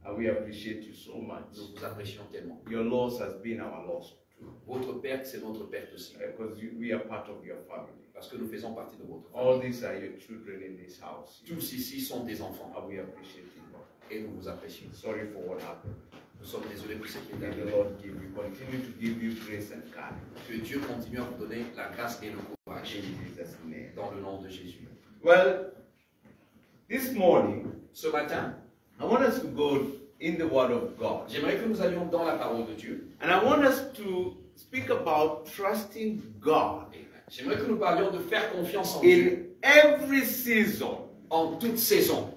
And we appreciate you so much. Nous vous apprécions tellement. Your loss has been our loss too. Votre perte, c'est notre perte aussi. Because we are part of your family. Parce que nous faisons partie de votre All famille. these are your children in this house. Tous ici sont des enfants. And we appreciate you, Lord. Et nous vous apprécions. Sorry for what happened. Nous sommes désolés pour ce qui est May the arrivé. Lord continue to give you grace and courage. Que Dieu continue à vous donner la grâce et le courage. In Jesus' name. Dans le nom de Jésus. Well, this morning, Ce matin, I want us to go in the Word of God. j'aimerais que nous allions dans la parole de Dieu. And I want us to speak about trusting God J'aimerais que nous parlions de faire confiance en Dieu in every season. en toute saison.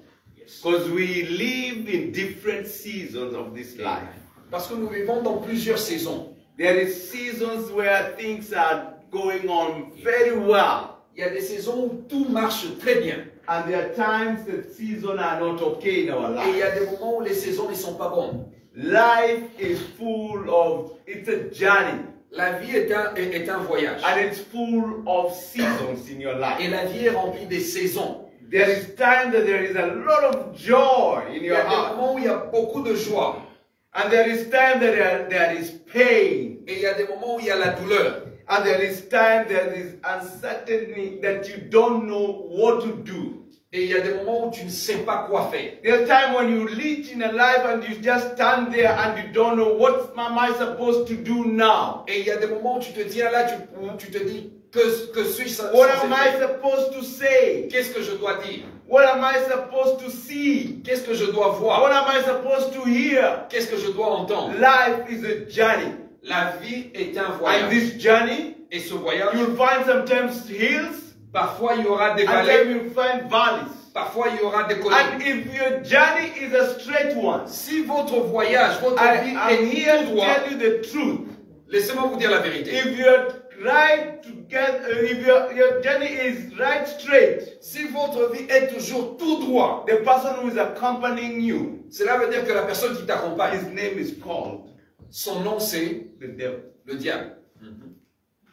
Because we live in different seasons of this life. Parce que nous vivons dans plusieurs saisons. There is seasons where things are going on very well. Il y a des saisons où tout marche très bien. And there are times that seasons are not okay in our Et il y life. a des moments où les saisons ne sont pas bonnes. Life is full of, it's a journey. La vie est un voyage. And it's full of seasons in your Et life. la vie est remplie des saisons. There is time that there is a lot of joy in Il y your a des heart. moments où il y a beaucoup de joie. And there is time that there is pain. Et il y a des moments où il y a la douleur. And there is time there is uncertainty that you don't know what to do. Et il y a des moments où tu ne sais pas quoi faire. There's time when you reach in a life and you just stand there and you don't know what am I supposed to do now. Et il y a des moments où tu te tiens là, tu te dis, que suis-je What am censé I faire? supposed to say? Qu'est-ce que je dois dire? What am I supposed to see? Qu'est-ce que je dois What voir? am I supposed to hear? Qu'est-ce que je dois entendre? Life is a journey. La vie est un And voyage. this journey, Et ce voyage, you'll find sometimes hills, parfois il y aura des and vallées, then you'll find valleys. parfois il y aura des collines. And if your journey is a straight one, Si votre voyage, votre vie I'm est here tout to droit, tell you the truth. laissez-moi vous dire la vérité. If your right to get, if your journey is right straight, Si votre vie est toujours tout droit, the person who is accompanying you, cela veut dire que la personne qui his t'accompagne, name is called son nom c'est the devil. le diable.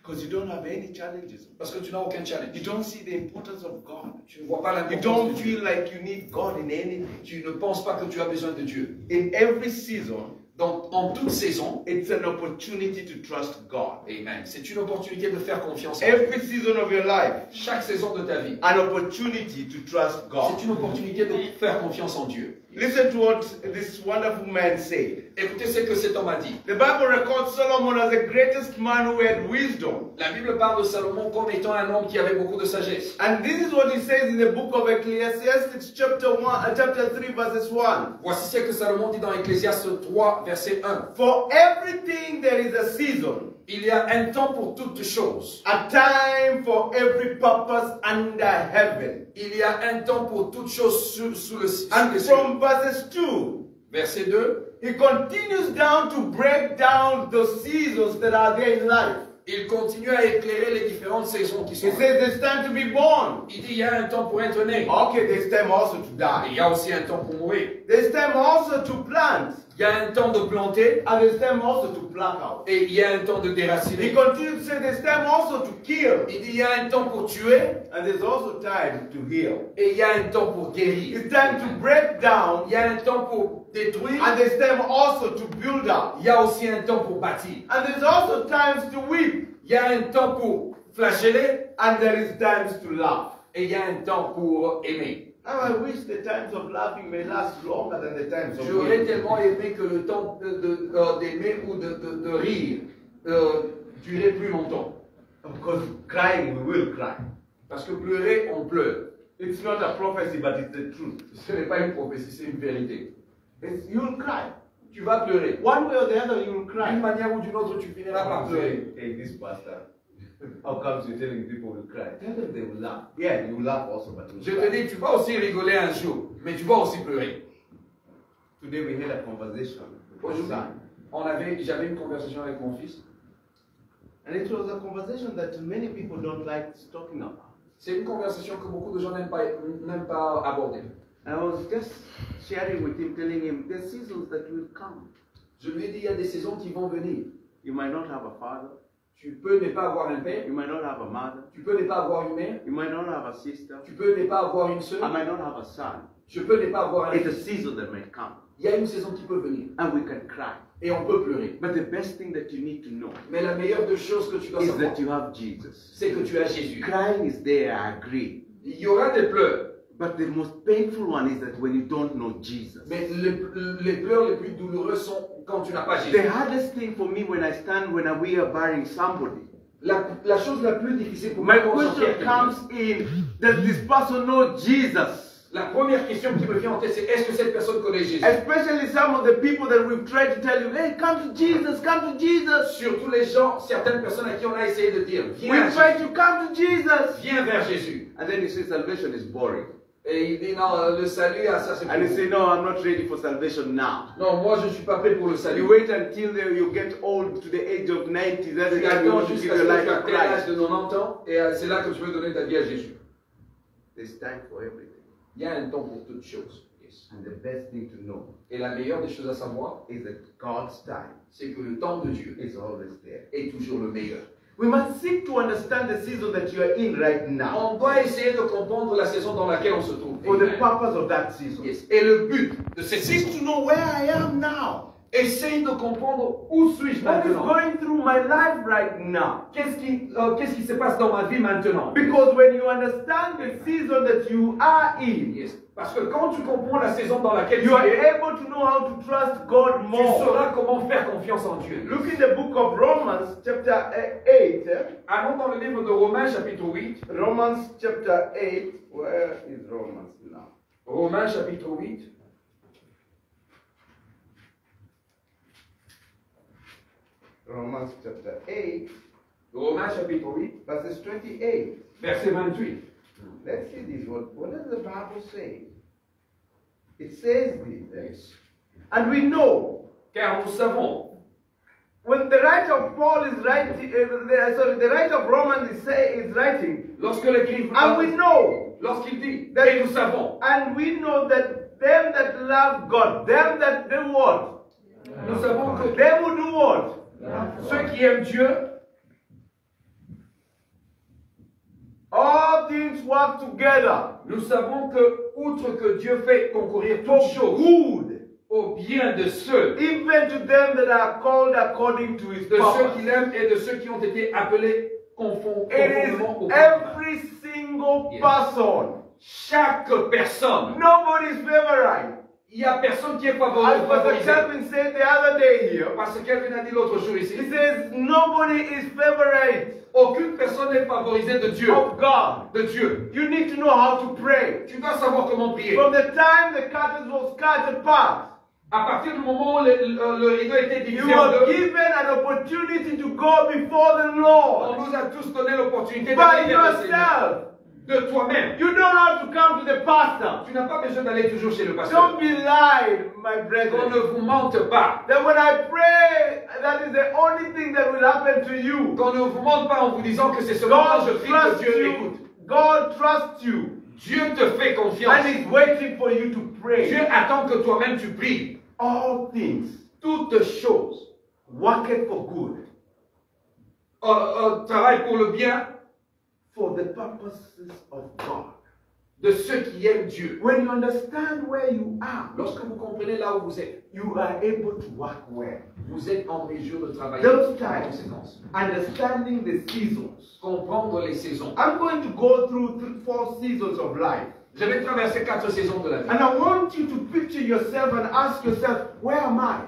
Because you don't have any challenges. Parce que tu n'as aucun You challenge. don't see the importance of God. Tu ne vois pas You l'importance don't de Dieu. feel like you need God in anything. Tu ne penses pas que tu as besoin de Dieu. In every season, Donc, en toute saison, it's an opportunity to trust God. amen, c'est une opportunité de faire confiance en Dieu. Every season of your life, Chaque saison de ta vie, an opportunity to trust God. c'est une opportunité de faire confiance en Dieu. Listen to what this wonderful man said. Écoutez ce que cet homme a dit. The Bible records Solomon as the greatest man who had wisdom. La Bible parle de Salomon comme étant un homme qui avait beaucoup de sagesse. And this is what he says in the book of Ecclesiastes, chapter 3, verses 1. Voici ce que Salomon dit dans Ecclésiaste 3, verset 1. For everything there is a season, Il y a un temps pour toutes choses. a time for every purpose under heaven. Il y a un temps pour toutes choses sous le ciel. And from verses 2, Verset 2. he continues down to break down the seasons that are there in life. Il continue à éclairer les différentes saisons qui He sont là. says there's time to be born. Il dit il y a un temps pour être né. Okay, there's time also to Et die. il y a aussi un temps pour mourir. There's time also to plant. Il y a un temps de planter And there's time also to pluck out. et il y a un temps de He déraciner. continues to say there's time also to kill. Il dit il y a un temps pour tuer And there's also time to heal. et il y a un temps pour guérir. It's time to break down. Il y a un temps pour détruire. And there's time also to build up. Il y a aussi un temps pour bâtir. And there's also times to weep. Il y a un temps pour flageller And there is times to laugh. et il y a un temps pour aimer. Now I wish the times of laughing may last longer than the times of J'aurais weeping. tellement aimé que le temps d'aimer ou de rire durait plus longtemps. Because crying, we will cry. Parce que pleurer, on pleure. It's not a prophecy, but it's the truth. Ce n'est pas une prophétie, c'est une vérité. You'll cry. Tu vas pleurer. One way or the other, you'll D'une cry. manière ou d'une autre, tu finiras par pleurer. Hey, this pastor, how comes you're telling people to cry? Tell them they will laugh. Yeah, you will laugh also, but you Je will te cry. dis, tu vas aussi rigoler un jour, mais tu vas aussi pleurer. Today we had a conversation with my Aujourd'hui, son. j'avais une conversation avec mon fils. And it was a conversation that many people don't like talking about. C'est une conversation que beaucoup de gens n'aiment pas aborder. And I was just sharing with him, telling him, there's seasons that will come. Je lui ai dit, il y a des saisons qui vont venir. You might not have a father. Tu peux ne pas avoir un père, You might not have a mother. tu peux ne pas avoir une mère, You might not have a sister. tu peux ne pas avoir une I sœur, might not have a son. Je peux ne pas avoir un It's a fils. season that may come, Il y a une saison qui peut venir and we can cry. et on peut pleurer. But the best thing that you need to know Mais la meilleure des choses que tu dois is savoir, that you have Jesus. c'est que tu as Jésus. Crying is there, I agree. Il y aura des pleurs, But the most painful one is that when you don't know Jesus. mais les pleurs les plus douloureux sont quand tu n'as pas Jésus. The hardest thing for me when we are burying somebody, La chose la plus difficile pour my moi quand question comes in, does this person know Jesus? la première question qui me vient en tête, c'est est-ce que cette personne connaît Jésus? Especially some of the people that we've tried to tell you, hey, come to Jesus, come to Jesus. Surtout les gens, certaines personnes à qui on a essayé de dire, We viens, try to come to Jesus. viens vers Jésus. And then you say salvation is boring. Et il dit non, le salut, ah, ça c'est And you pour say, no, I'm not ready for salvation now. non, moi je ne suis pas prêt pour le You salut. wait until you get old to the age of 90. That's the Tu time you attends want to give jusqu'à your ce que life tu to aies l'âge Christ. de 90 ans et c'est là que tu veux donner ta vie à Jésus. There's time for everything. Il y a un temps pour toutes choses. Yes. And the best thing to know Et la meilleure des choses à savoir, is that God's time c'est que le temps de Dieu is always there. est toujours le meilleur. We must seek to understand the season that you are in right now On doit essayer de comprendre la saison dans laquelle on se trouve. for the Amen. purpose of that season. Yes. Et le but de cette Seek saison, to know where I am now. essaye de comprendre où suis-je What is maintenant. going through my life right now? Qu'est-ce qui se passe dans ma vie maintenant? Because when you understand the season that you are in, Yes. Parce que quand tu comprends la saison dans laquelle you tu are es, able to know how to trust God tu more. sauras comment faire confiance en Dieu. Look in the book of Romans, chapter 8. Allons dans le livre de Romains, chapitre 8. Romans, chapter 8. Where is Romans now? Romains, chapitre 8. Romans, chapter 8, Romains, chapitre 8, verses 28. verset 28. Let's see this. What does the Bible say? It says this. And we know, Car nous savons, when the writer of Paul is writing, the writer of Romans is writing, lorsque l'écrivain, and we know, lorsqu'il dit, that- et nous savons, and we know that them that love God, them that do what? nous savons que Them who do what? ceux qui aiment Dieu, All things work together nous savons que, outre que Dieu fait concourir for toutes choses good, au bien de ceux, even to them that are called according to his de ceux purpose. qu'il aime et de ceux qui ont été appelés conformément It is au every single Yes. person. Chaque personne, Nobody's favorite. il n'y a personne qui est As Pastor favorisé. Calvin said the other day here, Parce que Kelvin a dit l'autre jour ici, he says nobody is favorite aucune personne n'est favorisée de Dieu. of God. De Dieu. You need to know how to pray. Tu dois savoir comment prier. From the time the curtains was cut apart, À partir du moment où le rideau était you divisé en were deux, given an opportunity to go before the on Lord nous a tous donné l'opportunité by d'aller vers le Seigneur. yourself. De toi-même. You don't have to come to the pastor. Tu n'as pas besoin d'aller toujours chez le pasteur. Don't be lied, my Qu'on brethren. ne vous mente pas. That when I pray, that is the only thing that will happen to you. Qu'on ne vous mente pas en vous disant que c'est seulement quand je God prie que trusts Dieu you. écoute. God trusts you. Dieu te fait confiance. And He's waiting for you to pray. Dieu attend que toi-même tu pries. All things Toutes choses work for good travaillent pour le bien for the purposes of God. de ceux qui aiment Dieu. When you understand where you are, Lorsque vous comprenez là où vous êtes, you are able to work well. vous êtes en mesure de travailler Those en times, conséquence. understanding the seasons. Comprendre les saisons. I'm going to go through 4 seasons of life. Je vais traverser 4 saisons de la vie. And I want you to picture yourself and ask yourself, where am I?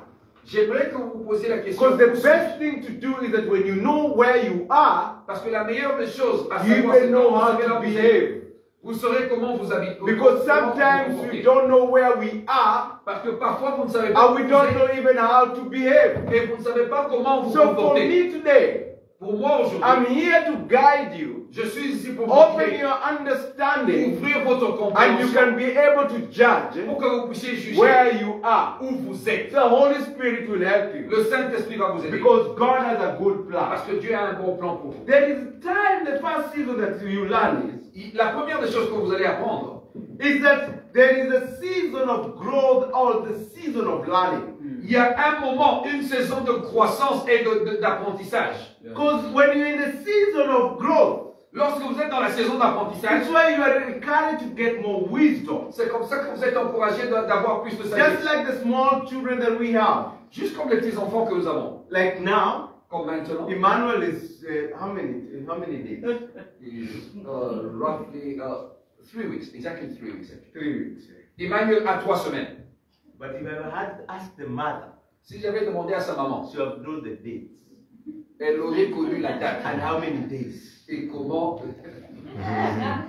J'aimerais que vous vous posiez la question. Because the best thing to do is that when you know where you are, Parce que la meilleure des choses à you savoir, c'est even know quand vous how savez là to où vous êtes. behave. Vous saurez comment vous habitez. Because sometimes we don't know where we are, Parce que parfois vous ne savez pas and où we vous don't êtes, know even how to behave. et vous ne savez pas comment vous So for comporter. me today, Pour moi aujourd'hui, I'm here to guide you, je suis ici pour vous open guider, your understanding, ouvrir votre and you compréhension can be able to judge pour que vous puissiez juger where you are. où vous êtes. The Holy Spirit will help you Le Saint-Esprit va vous aider. because God has a good plan. Parce que Dieu a un bon plan pour vous. There is time, the first season that you learn La première des choses que vous allez apprendre, is that there is a season of growth or the season of learning. il y a un moment, une saison de croissance et d'apprentissage. Because when you're in the season of growth, Lorsque vous êtes dans la saison d'apprentissage, That's why you are encouraged to get more wisdom. c'est comme ça que vous êtes encouragé d'avoir plus de Just sagesse. like the small children that we have. Juste comme les petits enfants que nous avons. Like now, Comme maintenant. Emmanuel is how many days? Is roughly 3 weeks, exactly 3 weeks. 3 weeks. Emmanuel a 3 semaines. But if I had asked the mother, Si j'avais demandé à sa maman, she would have known the dates elle aurait connu la date. and how many days. Et comment.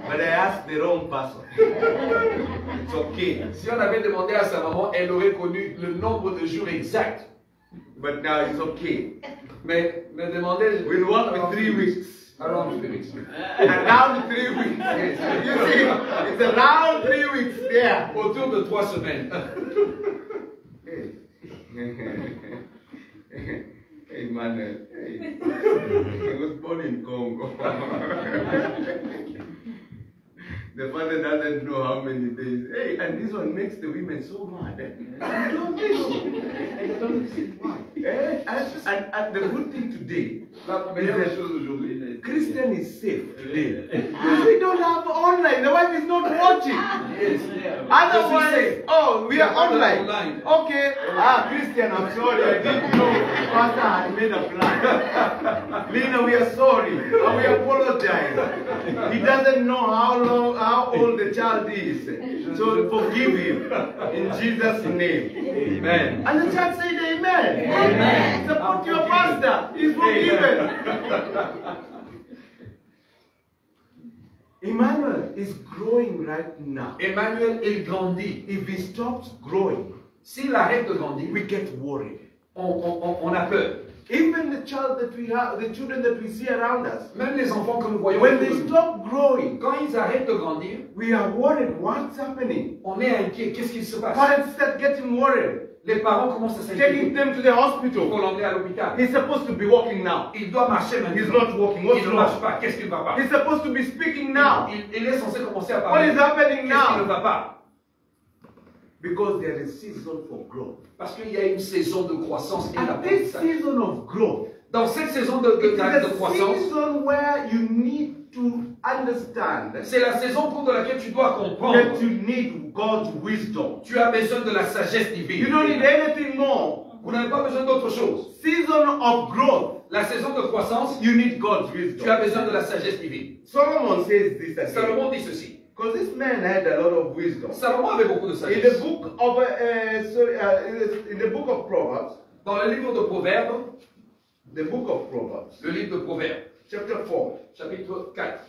But I asked the wrong person. It's okay. Si on avait demandé à sa maman, elle aurait connu le nombre de jours exact. But now it's okay. Mais me demander. We'll work with 3 weeks. Around 3 weeks. Around 3 weeks. You see, it's around 3 weeks there. Autour de 3 semaines. Hey, Manuel. Hey. He was born in Congo. The father doesn't know how many days. Hey, and this one makes the women so mad. I don't know. I don't understand why. And the good thing today, La meilleure chose aujourd'hui. Christian is safe today. Because we don't have online. The wife is not watching. Yes. Otherwise, oh, we are online. Online. Okay. Christian, I'm sorry. I didn't know Pastor had made a plan. Lena, we are sorry. And we apologize. He doesn't know how old the child is. So forgive him. In Jesus' name. Amen. And the church said amen. Amen. Support your pastor. He's forgiven. Emmanuel is growing right now. Emmanuel, il grandit. If he stops growing, S'il arrête de grandir, we get worried. on a peur. Even the child that we have, the children that we see around us, Même les enfants que nous voyons, when they stop growing, quand ils arrêtent de grandir, we are worried. What's happening? on est inquiet. Qu'est-ce qui se passe? Parents start getting worried. Les parents commencent à Taking s'inquiéter them to the pour hospital. l'emmener à l'hôpital. He's supposed to be walking now. Il doit marcher He's maintenant. not walking. What's Il ne marche wrong? pas. Qu'est-ce qui ne va pas? He's supposed to be speaking now. Il est censé commencer à What parler. is happening Qu'est-ce qui ne now? va pas? Because there is season for growth. Parce qu'il y a une saison de croissance et And this d'apprentissage. season of growth, Dans cette saison it is de a croissance, season where you need to understand c'est la saison au cours de laquelle tu dois comprendre. that you need God's wisdom. Tu as besoin de la sagesse You divine. don't need anything more. Vous n'avez pas besoin d'autre chose. Season of growth, La saison de croissance, you need God's tu as wisdom. besoin de la sagesse divine. Solomon says this again. Salomon dit ceci. Because this man had a lot of wisdom. Salomon avait beaucoup de In sagesse. the book of in the book of Proverbs, Dans le livre de Proverbes, the book of Proverbs, le livre de Proverbes, chapter 4, chapitre 4,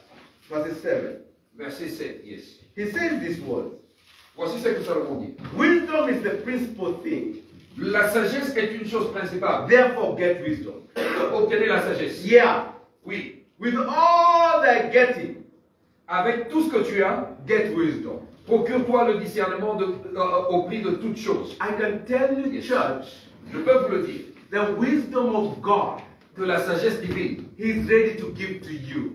verses 7. verset 7, yes. He says these words. Voici ce que Salomon dit. Wisdom is the principal thing. La sagesse est une chose principale. Therefore, get wisdom. Obtenez la sagesse. Yeah. Oui. With all thy getting, Avec tout ce que tu as, get wisdom. procure-toi le discernement au prix de toutes choses. I can tell you, Yes. church, Je peux vous le dire, the wisdom of God, que la sagesse divine, He's ready to give to you.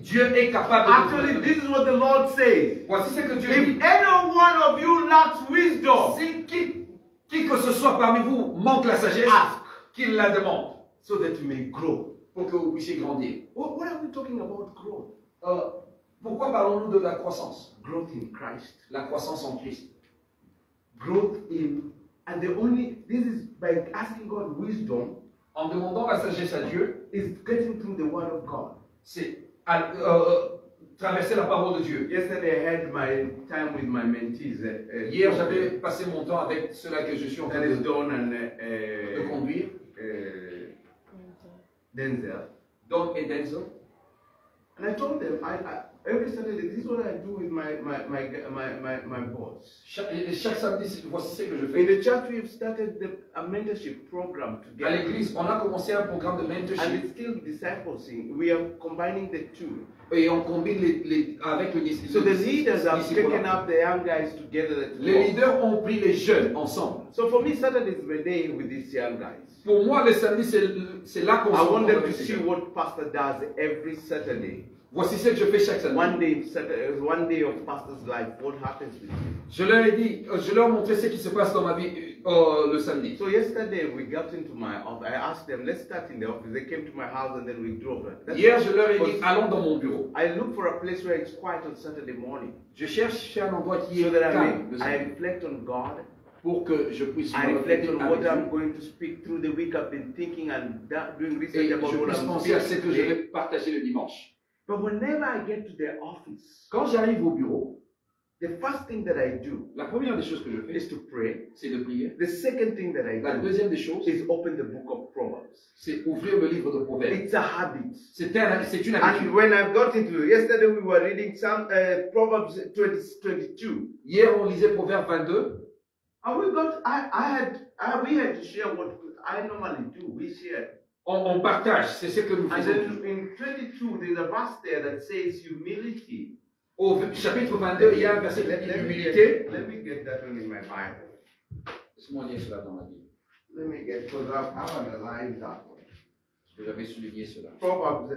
Dieu est capable de Actually, vous this is what the Lord says. Voici ce que Dieu dit. If any one of you lacks wisdom, Si qui que ce soit parmi vous manque la sagesse, ask qu'il la demande so that you may grow. pour que vous puissiez grandir. What are we talking about? Growth. Pourquoi parlons-nous de la croissance? Growth in Christ. La croissance en Christ. Growth in, and this is by asking God wisdom, En demandant la sagesse à Dieu, is getting through the Word of God. c'est traverser la parole de Dieu. Yesterday I had my time with my mentees. Hier, j'avais passé mon temps avec ceux-là que je suis en train That is de Don and conduire, Denzel. Don et Denzel. And I told them, every Saturday, this is what I do with my boss. Chaque samedi, voici ce que je In fais. the church, we've started a mentorship program À together. l'église, on a commencé un programme de And mentorship it's still discipleship. We are combining the two. et on combine avec le So the leaders have taken disciple. up the young guys together. To Les walk. leaders ont pris les jeunes ensemble. So for me, Saturday is the day with these young guys. Pour moi, le samedi, c'est là qu'on I se want rencontre them to avec ces see jeunes. what Pastor does every Saturday. Voici ce que je fais chaque samedi. One day of pastor's life, what happens with you? Je leur ai dit, je leur ai montré ce qui se passe dans ma vie le samedi. So yesterday we got into my office. I asked them, let's start in the office. They came to my house and then we drove. Hier, je leur ai dit, allons dans mon bureau. I look for a place where it's quiet on Saturday morning. Je cherche un endroit qui So est that calme I reflect on God. pour que je puisse I reflect on avec what Dieu. I'm going to speak through the week. I've been thinking and doing Et research about je what puisse I'm penser à ce que je speaking. vais partager le dimanche. But whenever I get to the office, Quand j'arrive au bureau, the first thing that I do la première des choses que je fais, is to pray. c'est de prier. The second thing that I La do deuxième des choses, is open the book of Proverbs. c'est ouvrir le livre de Proverbes. It's a habit. C'est une And habitude. when I got into it, yesterday we were reading some Proverbs 22. Hier, on lisait Proverbe 22. And we had to share what I normally do. We shared. On partage, c'est ce que nous And faisons. then in 22, there's a verse there that says humility. Au chapitre 22, il y a un verset qui dit l'humilité. Let me get that one in my Bible. Laisse-moi lire cela dans ma Bible. Let me get, because I've underlined that one. Parce que j'avais souligné cela. Proverbs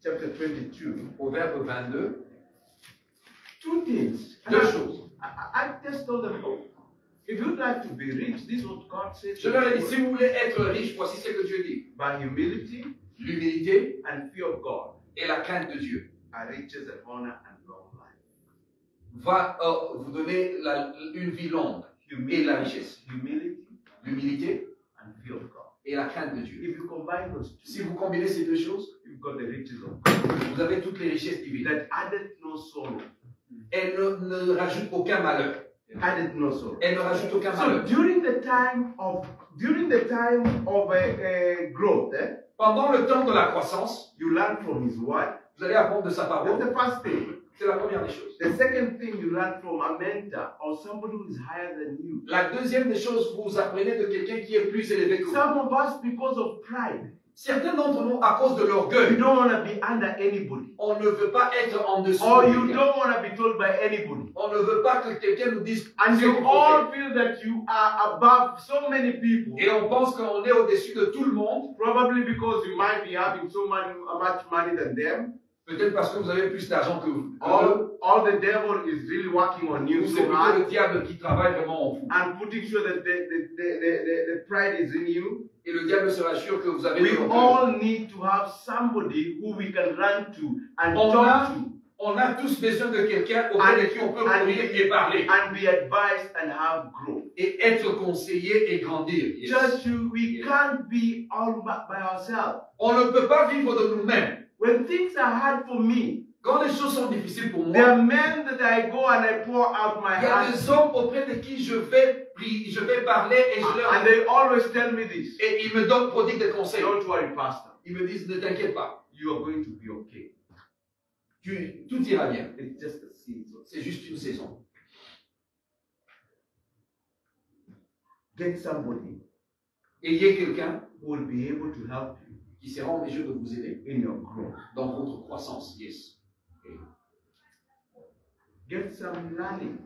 chapter 22. Proverbe 22, Two things. deux choses. I just told them, oh, if you'd like to be rich, this is what God says. Je leur ai dit, si vous voulez être riche, voici ce que Dieu dit. By humility L'humilité and fear of God et la crainte de Dieu are riches and honor and long life. va vous donner une vie longue et la richesse. Humility L'humilité and fear of God. et la crainte de Dieu. If you combine those two, Si vous combinez ces deux choses, you've got the riches of God. vous avez toutes les richesses divines. That added no sorrow. Elle ne rajoute aucun malheur. Added no sorrow. Elle ne rajoute aucun So malheur. during the time of growth, Pendant le temps de la croissance, you learn from His word. vous allez apprendre de sa That's parole. the first thing. C'est la première des choses. The second thing, you learn from a mentor or somebody who is higher than you. La deuxième des choses, vous apprenez de quelqu'un qui est plus élevé que vous. Some of us, because of pride, Certains d'entre nous, à cause de you l'orgueil, don't want to be under anybody. on ne veut pas être en dessous Or de you quelqu'un. don't want to be told by anybody. On ne veut pas que quelqu'un nous dise And ce you qu'il faut all faire. feel that you are above so many people. Et on pense qu'on est au-dessus de tout le monde, Probably because you might be having much money than them. peut-être parce que vous avez plus d'argent que eux. All the devil is really working on you Ou c'est so plutôt hard le diable qui travaille vraiment en vous. and putting sure that the pride is in you. Et le diable se rassure que vous avez We de l'orgueil. all need to have somebody who we can run to and On talk a, to on a tous besoin de quelqu'un auquel de qui on peut courir et parler. and be advised and have growth. Et être conseillé et grandir. Yes. Just we can't be all by ourselves. On ne peut pas vivre de nous-mêmes. When things are hard for me, Quand les choses sont difficiles pour there are moi, men that I go and I pour out my il y a heart, des hommes auprès de qui je vais prier, je vais parler et je leur and they always tell me this. et ils me donnent prodigue des conseils. Don't worry, Pastor. Ils me disent ne t'inquiète pas, You are going to be okay. tout ira bien. It's just a season. C'est juste une saison. Get somebody Ayez quelqu'un who will be able to help you qui sera en mesure de vous aider in your growth. dans votre croissance. Yes. Get some learning.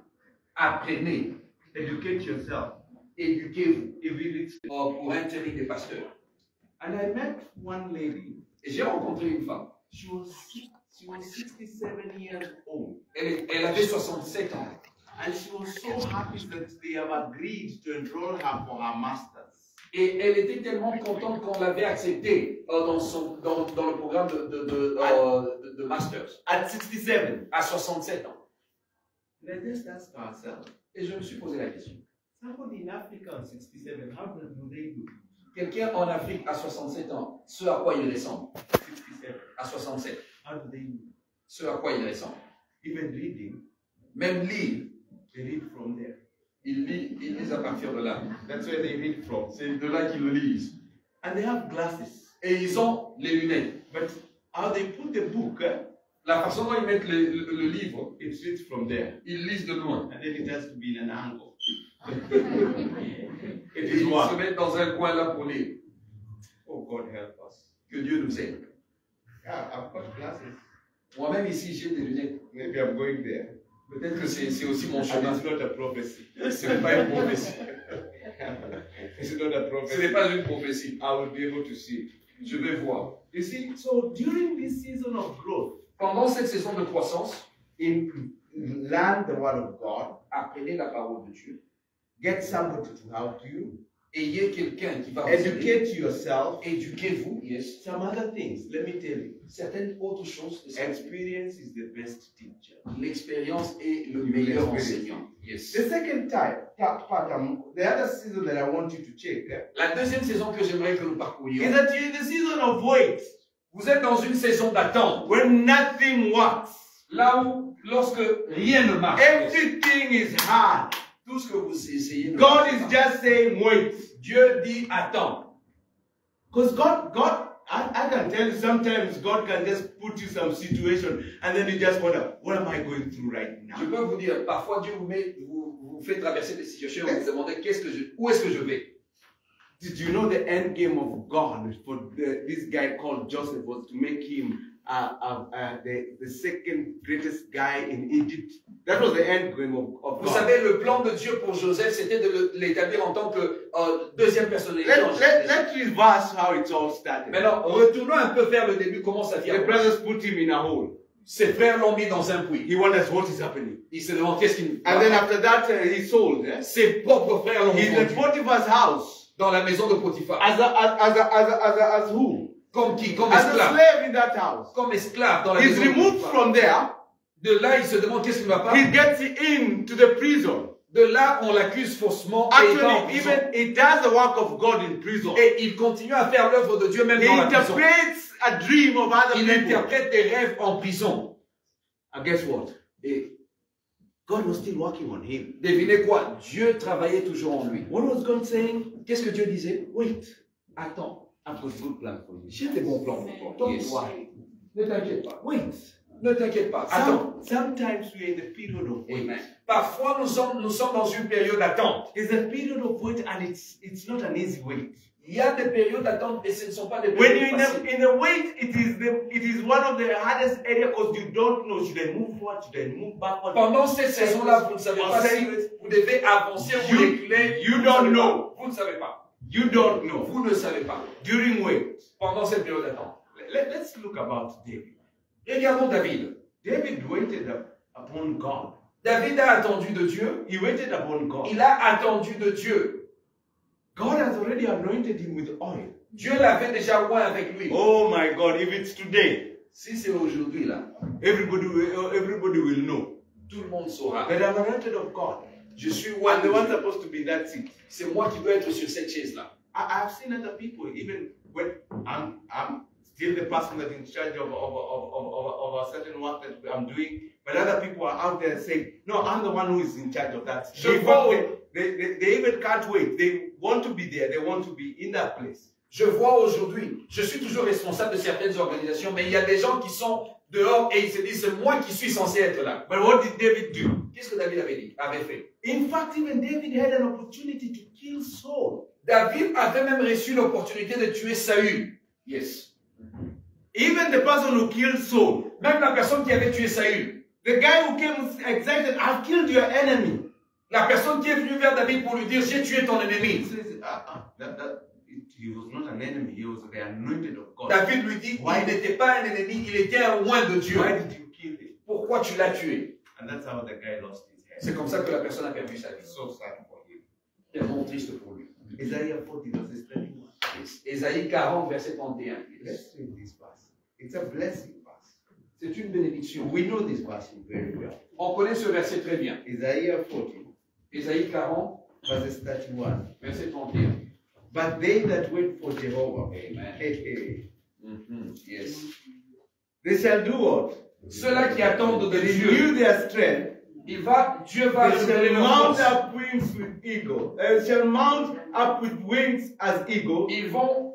Apprenez, Educate yourself. éduquez-vous If it's, pour intégrer des pasteurs. and I met one lady. Et j'ai rencontré une femme. She was 67 years old. Elle avait 67 ans. And she was so happy that they have agreed to enroll her for her master's. Et elle était tellement contente qu'on l'avait acceptée dans le programme de Masters. At 67. À 67 ans. And I just asked herself, Et je me suis posé la question. somebody in Africa at 67, how do they do? Quelqu'un en Afrique à 67 ans, ce à quoi il ressemble? 67. À 67. How do they do? Ce à quoi il ressemble. Even reading, Même lire, they read from there. il lit à partir de là. That's where they read from. C'est de là qu'ils le lisent. And they have glasses. Et ils ont les lunettes. But how they put the book, La façon dont ils mettent le livre, it reads from there. ils lisent de loin. And then it has to be in an angle. It Et is ils se one. mettent dans un coin là pour lire. Oh, God help us. Que Dieu nous aide. Yeah, I've got glasses. Moi-même ici, j'ai des lunettes. Maybe I'm going there. Peut-être que c'est aussi mon And chemin. it's not a prophecy. Ce n'est pas une prophétie. It's not a Ce prophecy. n'est pas une prophétie. I will be able to see. Je vais voir. You see, so during this season of growth, Pendant cette saison de croissance, learn the word of God, apprenez la parole de Dieu. get somebody to help you, Ayez quelqu'un qui va vous aider. educate yourself. Éduquez-vous, yes. Some other things, let me tell you. Certaines autres choses. Experience is the best teacher. L'expérience est le You will meilleur experience enseignant. Yes. The second part, the other season that I want you to check La deuxième saison que j'aimerais que nous parcourions, is that you're in the season of wait, vous êtes dans une saison d'attente. when nothing works. Là où, lorsque rien ne marche, Everything is hard. tout ce que vous essayez, God is just saying wait. Dieu dit attends. Because I can tell you sometimes God can just put you some situation and then you just wonder, what am I going through right Je now? peux vous dire, parfois Dieu vous fait traverser des situations où vous vous demandez où est-ce que je vais. Did you know the end game of God for this guy called Joseph was to make him the second greatest guy in Egypt? That was the end game of Vous God. savez, le plan de Dieu pour Joseph, c'était de l'établir en tant que deuxième personnalité. en Jésus. Let's reverse how it all started. Maintenant, retournons un peu vers le début, comment ça vient. The brothers put him in a hole. Ses frères l'ont mis dans un puits. He wonders what is happening. Il se demande qu'est-ce qu'il And then after that, he sold. Ses propres frères l'ont He's in vendu Potiphar's house. dans la maison de Potiphar. As who? Comme qui? Comme As a esclave. slave in that house. Comme esclave dans la He's maison de removed Potiphar. from there. De là, il se demande qu'est-ce qui ne va pas. He gets into the prison. De là, on l'accuse faussement et il va en Actually, prison. even he does the work of God in prison. Et il continue à faire l'œuvre de Dieu même He dans la prison. interprets a dream of other Il people. interprète des rêves en prison. And guess what? God was still working on him. Devinez quoi? Dieu travaillait toujours en lui. What was God saying? Qu'est-ce que Dieu disait? Wait, Attends, I've got good plan for you. j'ai des bons plans pour toi. Don't Yes. worry. Ne t'inquiète pas. Wait. Ne t'inquiète pas. Attends. Sometimes we're in the period of wait. Amen. Parfois, nous sommes dans une période d'attente. It's a period of wait, and it's not an easy wait. Il y a des périodes d'attente et ce ne sont pas des When périodes you're faciles. in a wait, it is one of the hardest areas because you don't know, should I move forward, should I move backward? Pendant cette saison-là, vous ne savez pas si vous devez avancer ou reculer. You don't know. Vous ne savez pas. You don't know. Vous ne savez pas. During wait. Pendant cette période d'attente. Let's look about David. Regardons David. David waited upon God. David a attendu de Dieu. He waited upon God. Il a attendu de Dieu. God has already anointed him with oil. Dieu l'avait déjà oint avec lui. Oh my God, if it's today, Si c'est aujourd'hui là, everybody will know tout le monde saura. that I'm anointed of God. Je suis oint I'm de the one Dieu. supposed to be in that seat. C'est moi qui dois être sur cette chaise-là. I've seen other people, even when I'm still the person that's in charge of a certain work that I'm doing, but other people are out there saying, no, I'm the one who is in charge of that. They even can't wait. They want to be there. They want to be in that place. Je vois aujourd'hui, je suis toujours responsable de certaines organisations, mais il y a des gens qui sont dehors et ils se disent, c'est moi qui suis censé être là. But what did David do? Qu'est-ce que David avait fait? In fact, even David had an opportunity to kill Saul. David avait même reçu l'opportunité de tuer Saül. Yes. Even the person who killed Saul, Même la personne qui avait tué Saül. the guy who came excited, I've killed your enemy. La personne qui est venue vers David pour lui dire, j'ai tué ton ennemi. He says, he was not an enemy. He was the anointed of God. David lui dit, il n'était pas un ennemi, il était un oint de Dieu. Why did you kill him? Pourquoi tu l'as tué? And that's how the guy lost his head. C'est comme ça que la personne a perdu sa vie. So sad for him. Tellement triste pour lui. Isaiah 40 verses 31. Ésaïe 40, verset 31. Let's read this verse. It's a blessing verse. C'est une bénédiction. We know this verse very well. On connaît ce verset très bien. Isaiah 40 Ésaïe 40, verses 31. verset 31. But they that wait for Jehovah, Amen. Yes. they shall do what? Ceux-là qui attendent de They Dieu, renew their strength. Dieu va They renouveler shall leur mount force. up wings with eagle. They shall mount up with wings as eagle. Ils vont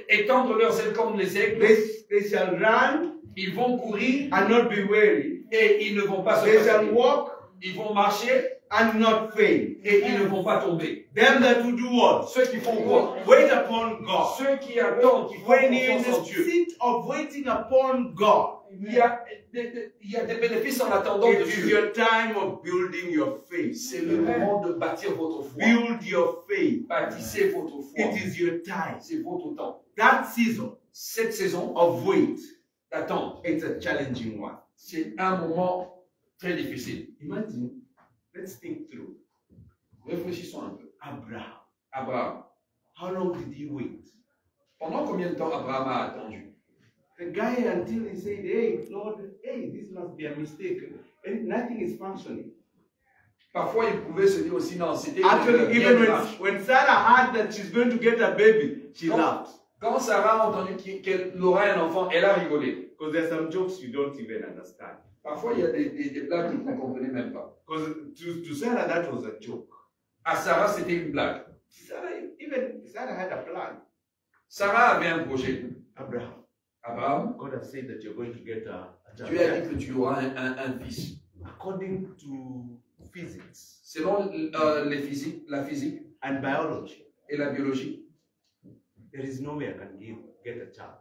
étendre leurs ailes comme les aigles. They shall run Ils vont courir and not be weary. et ils ne vont pas se They shall fatiguer. walk Ils vont marcher and not faint. et ils ne vont pas tomber. Them that will do what? Ceux qui font quoi? Wait upon God. Ceux qui attendent, qui font When you're in confiance en the Dieu. seat of waiting upon God, Il y a des bénéfices en attendant de it is Dieu. your time of building your faith. C'est le moment de bâtir votre foi. Build your faith. Bâtissez votre foi. It is your time. C'est votre temps. That season Cette saison of wait, d'attente, it's a challenging one. c'est un moment très difficile. Imagine, let's think through. Réfléchissons un peu. Abraham. Abraham. How long did he wait? Pendant combien de temps Abraham a attendu? The guy until he said, hey, Lord, hey, this must be a mistake. And nothing is functioning. Parfois, il pouvait se dire aussi, non, c'était Actually, bien even dommage. when Sarah heard that she's going to get a baby, she laughed. Quand Sarah a entendu qu'elle aurait un enfant, elle a rigolé. Because there's some jokes you don't even understand. Parfois, il y a des blagues que vous ne comprenez même pas. Because to Sarah, that was a joke. À Sarah, c'était une blague. Sarah had a plan. Sarah avait un projet. Abraham, Abraham, God has said that you're going to get a child. Dieu a dit que tu auras un fils. According to physics Selon la physique and biology, et la biologie, there is no way I can get a child.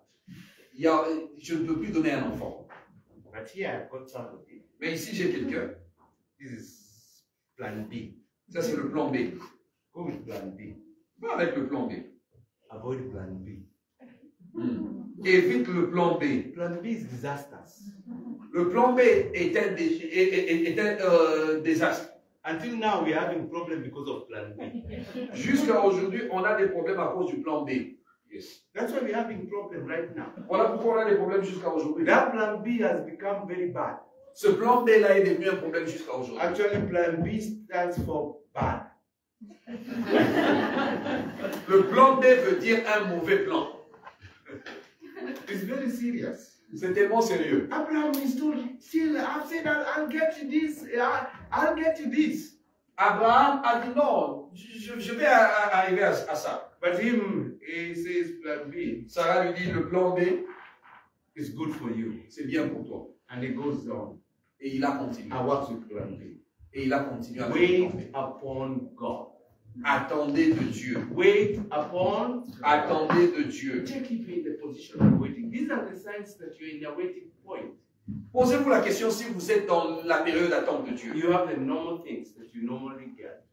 je ne peux plus donner un enfant. But here I've got somebody. Mais ici, j'ai quelqu'un. This is plan B. Ça, c'est le plan B. Go with plan B. Va avec le plan B. Avoid plan B. Évite le plan B. Plan B is disasters. Le plan B est un désastre. Until now, we're having problems because of plan B. Jusqu'à aujourd'hui, on a des problèmes à cause du plan B. Yes. That's why we're having problems right now. Voilà pourquoi on a des problèmes jusqu'à aujourd'hui. That plan B has become very bad. Ce plan B-là est devenu un problème jusqu'à aujourd'hui. Actually, plan B stands for bad. Le plan B veut dire un mauvais plan. It's very serious. C'est tellement sérieux. Abraham is told, still, I've said I'll get you this, I'll get you this. Abraham a dit non, je vais arriver à ça. But him, he says plan B. Sarah lui dit le plan B is good for you. C'est bien pour toi. And he goes on. Et il a continué. I work with plan B. Et il a continué avec Wait le plan B. upon God. Attendez de Dieu. Wait upon. Attendez de Dieu. Take it in the position of waiting. These are the signs that you're in your waiting point. Posez-vous la question si vous êtes dans la période d'attente de Dieu. You have the normal things that you normally get.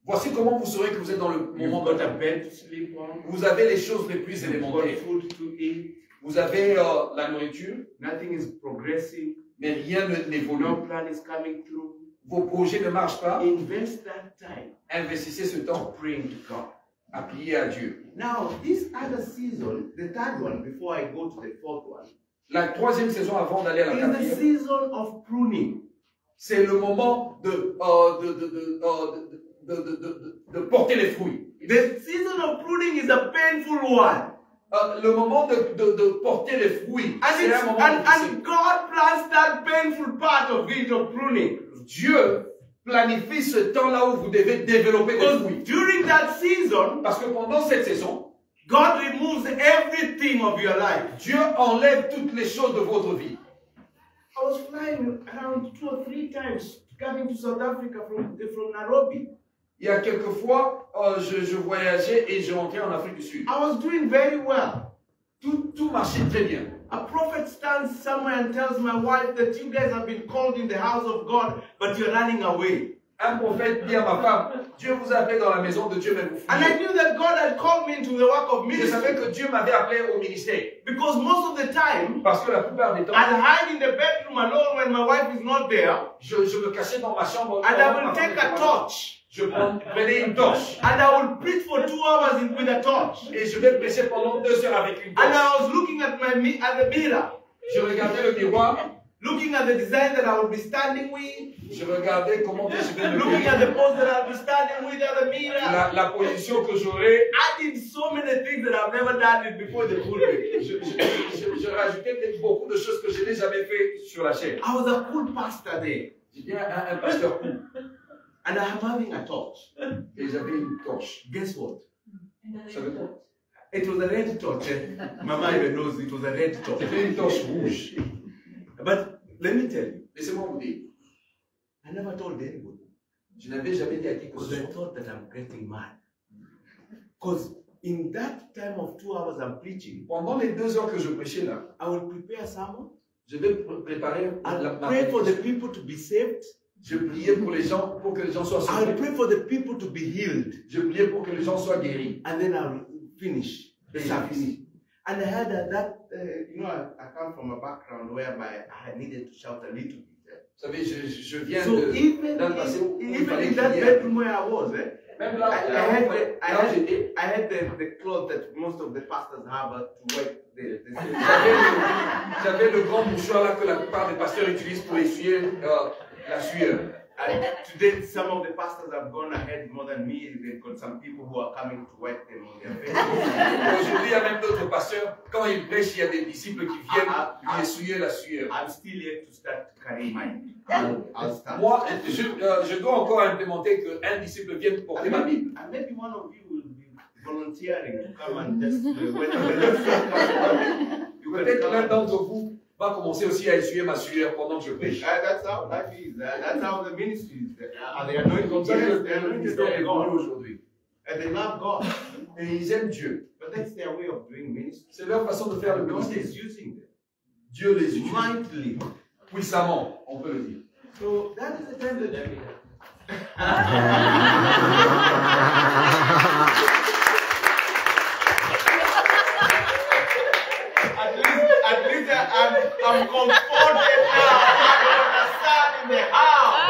Voici comment vous saurez que vous êtes dans le moment You've got a d'attente. bed to sleep on. Vous avez les choses les plus You've got élémentaires. food to eat. Vous avez la nourriture, Nothing is progressing. mais rien n'évolue. No plan is coming through. Vos projets ne marchent pas. Invest that time Investissez ce temps praying to God. à prier à Dieu. Now, this other season, the third one, before I go to the fourth one, La troisième saison avant d'aller à la is the quatrième, season of pruning. c'est le moment de porter les fruits. The season of pruning is a painful one. Le moment de porter les fruits, c'est un moment difficile. And God plans that painful part of it, of pruning. Dieu planifie ce temps-là où vous devez développer des Because fruits. during that season, Parce que pendant cette saison, God removes everything of your life. Dieu enlève toutes les choses de votre vie. I was flying around 2 or 3 times coming to South Africa from Nairobi. Il y a quelques fois, je voyageais et je rentrais en Afrique du Sud. I was doing very well. Tout marchait très bien. A prophet stands somewhere and tells my wife that you guys have been called in the house of God, but you're running away. Un prophète dit à ma femme, Dieu vous a appelé dans la maison de Dieu, mais vous And I fuyez. knew that God had called me into the work of Je savais ministry. que Dieu m'avait appelé au ministère. Because most of the time, Parce que la plupart des temps, I'd hide in the bedroom alone when my wife is not there. je me cachais dans ma chambre. And I will take a torch. Je prenais une torche. And I will preach for 2 hours with a torch. Et je vais prêcher pendant 2 heures avec une And torche. I was looking at the mirror. Je regardais le miroir. Looking at the design that I would be standing with. Je regardais comment je vais me Looking at the pose that I'll be standing with at the mirror. la position que j'aurais. I did so many things that I've never done it before the pulpit. Je rajoutais beaucoup de choses que je n'ai jamais fait sur la chaîne. I was a cool pastor there. J'étais un pasteur cool. And I'm having a torch. Et j'avais une torche. Guess what? Vous savez quoi? It was a red torch. Mama even knows it was a red torch. C'était une torche rouge. But let me tell you, Laissez-moi vous dire. I never told anybody. Je n'avais jamais dit à qui que Because ce I soit. thought that I'm getting mad. Because in that time of 2 hours I'm preaching, Pendant les 2 heures que je prêchais là, I will prepare a sermon. je vais préparer I'll pray for the people to be saved. Je priais pour les gens, pour que les gens soient I'll sauvés. pray for the people to be healed. Je priais pour que les gens soient guéris. And then I'll finish the Et j'ai service. fini. And I had I come from a background whereby I needed to shout a little bit. Vous savez, je viens So even d'un passé où il fallait in that crier. bedroom where I was, Même là, I j'étais, had the cloth that most of the pastors have to wipe the j'avais le grand mouchoir là que la plupart des pasteurs utilisent pour essuyer la sueur. And today, some of the pastors have gone ahead more than me. They've got some people who are coming to wipe them on their faces. Aujourd'hui, il y a même d'autres pasteurs, quand ils prêchent, il y a des disciples qui viennent lui essuyer la sueur. I'm still yet to start carrying mine. I'll start. Moi, je dois encore implémenter qu'un disciple vienne porter ma Bible. And maybe one of you will be volunteering to come and just Peut-être l'un d'entre vous va commencer aussi à essuyer ma sueur pendant que je prêche. That's how life is. That's how the ministry is. They anoint Comme ça, yes, le they anointed ministère est by bon God. aujourd'hui. And they love God. Et ils aiment Dieu. But that's their way of doing ministry. C'est leur façon de faire le God ministère. is using them Dieu les utilise mightily. puissamment, on peut le dire. So that is the time that At least I'm comforted now. I got a son in the house.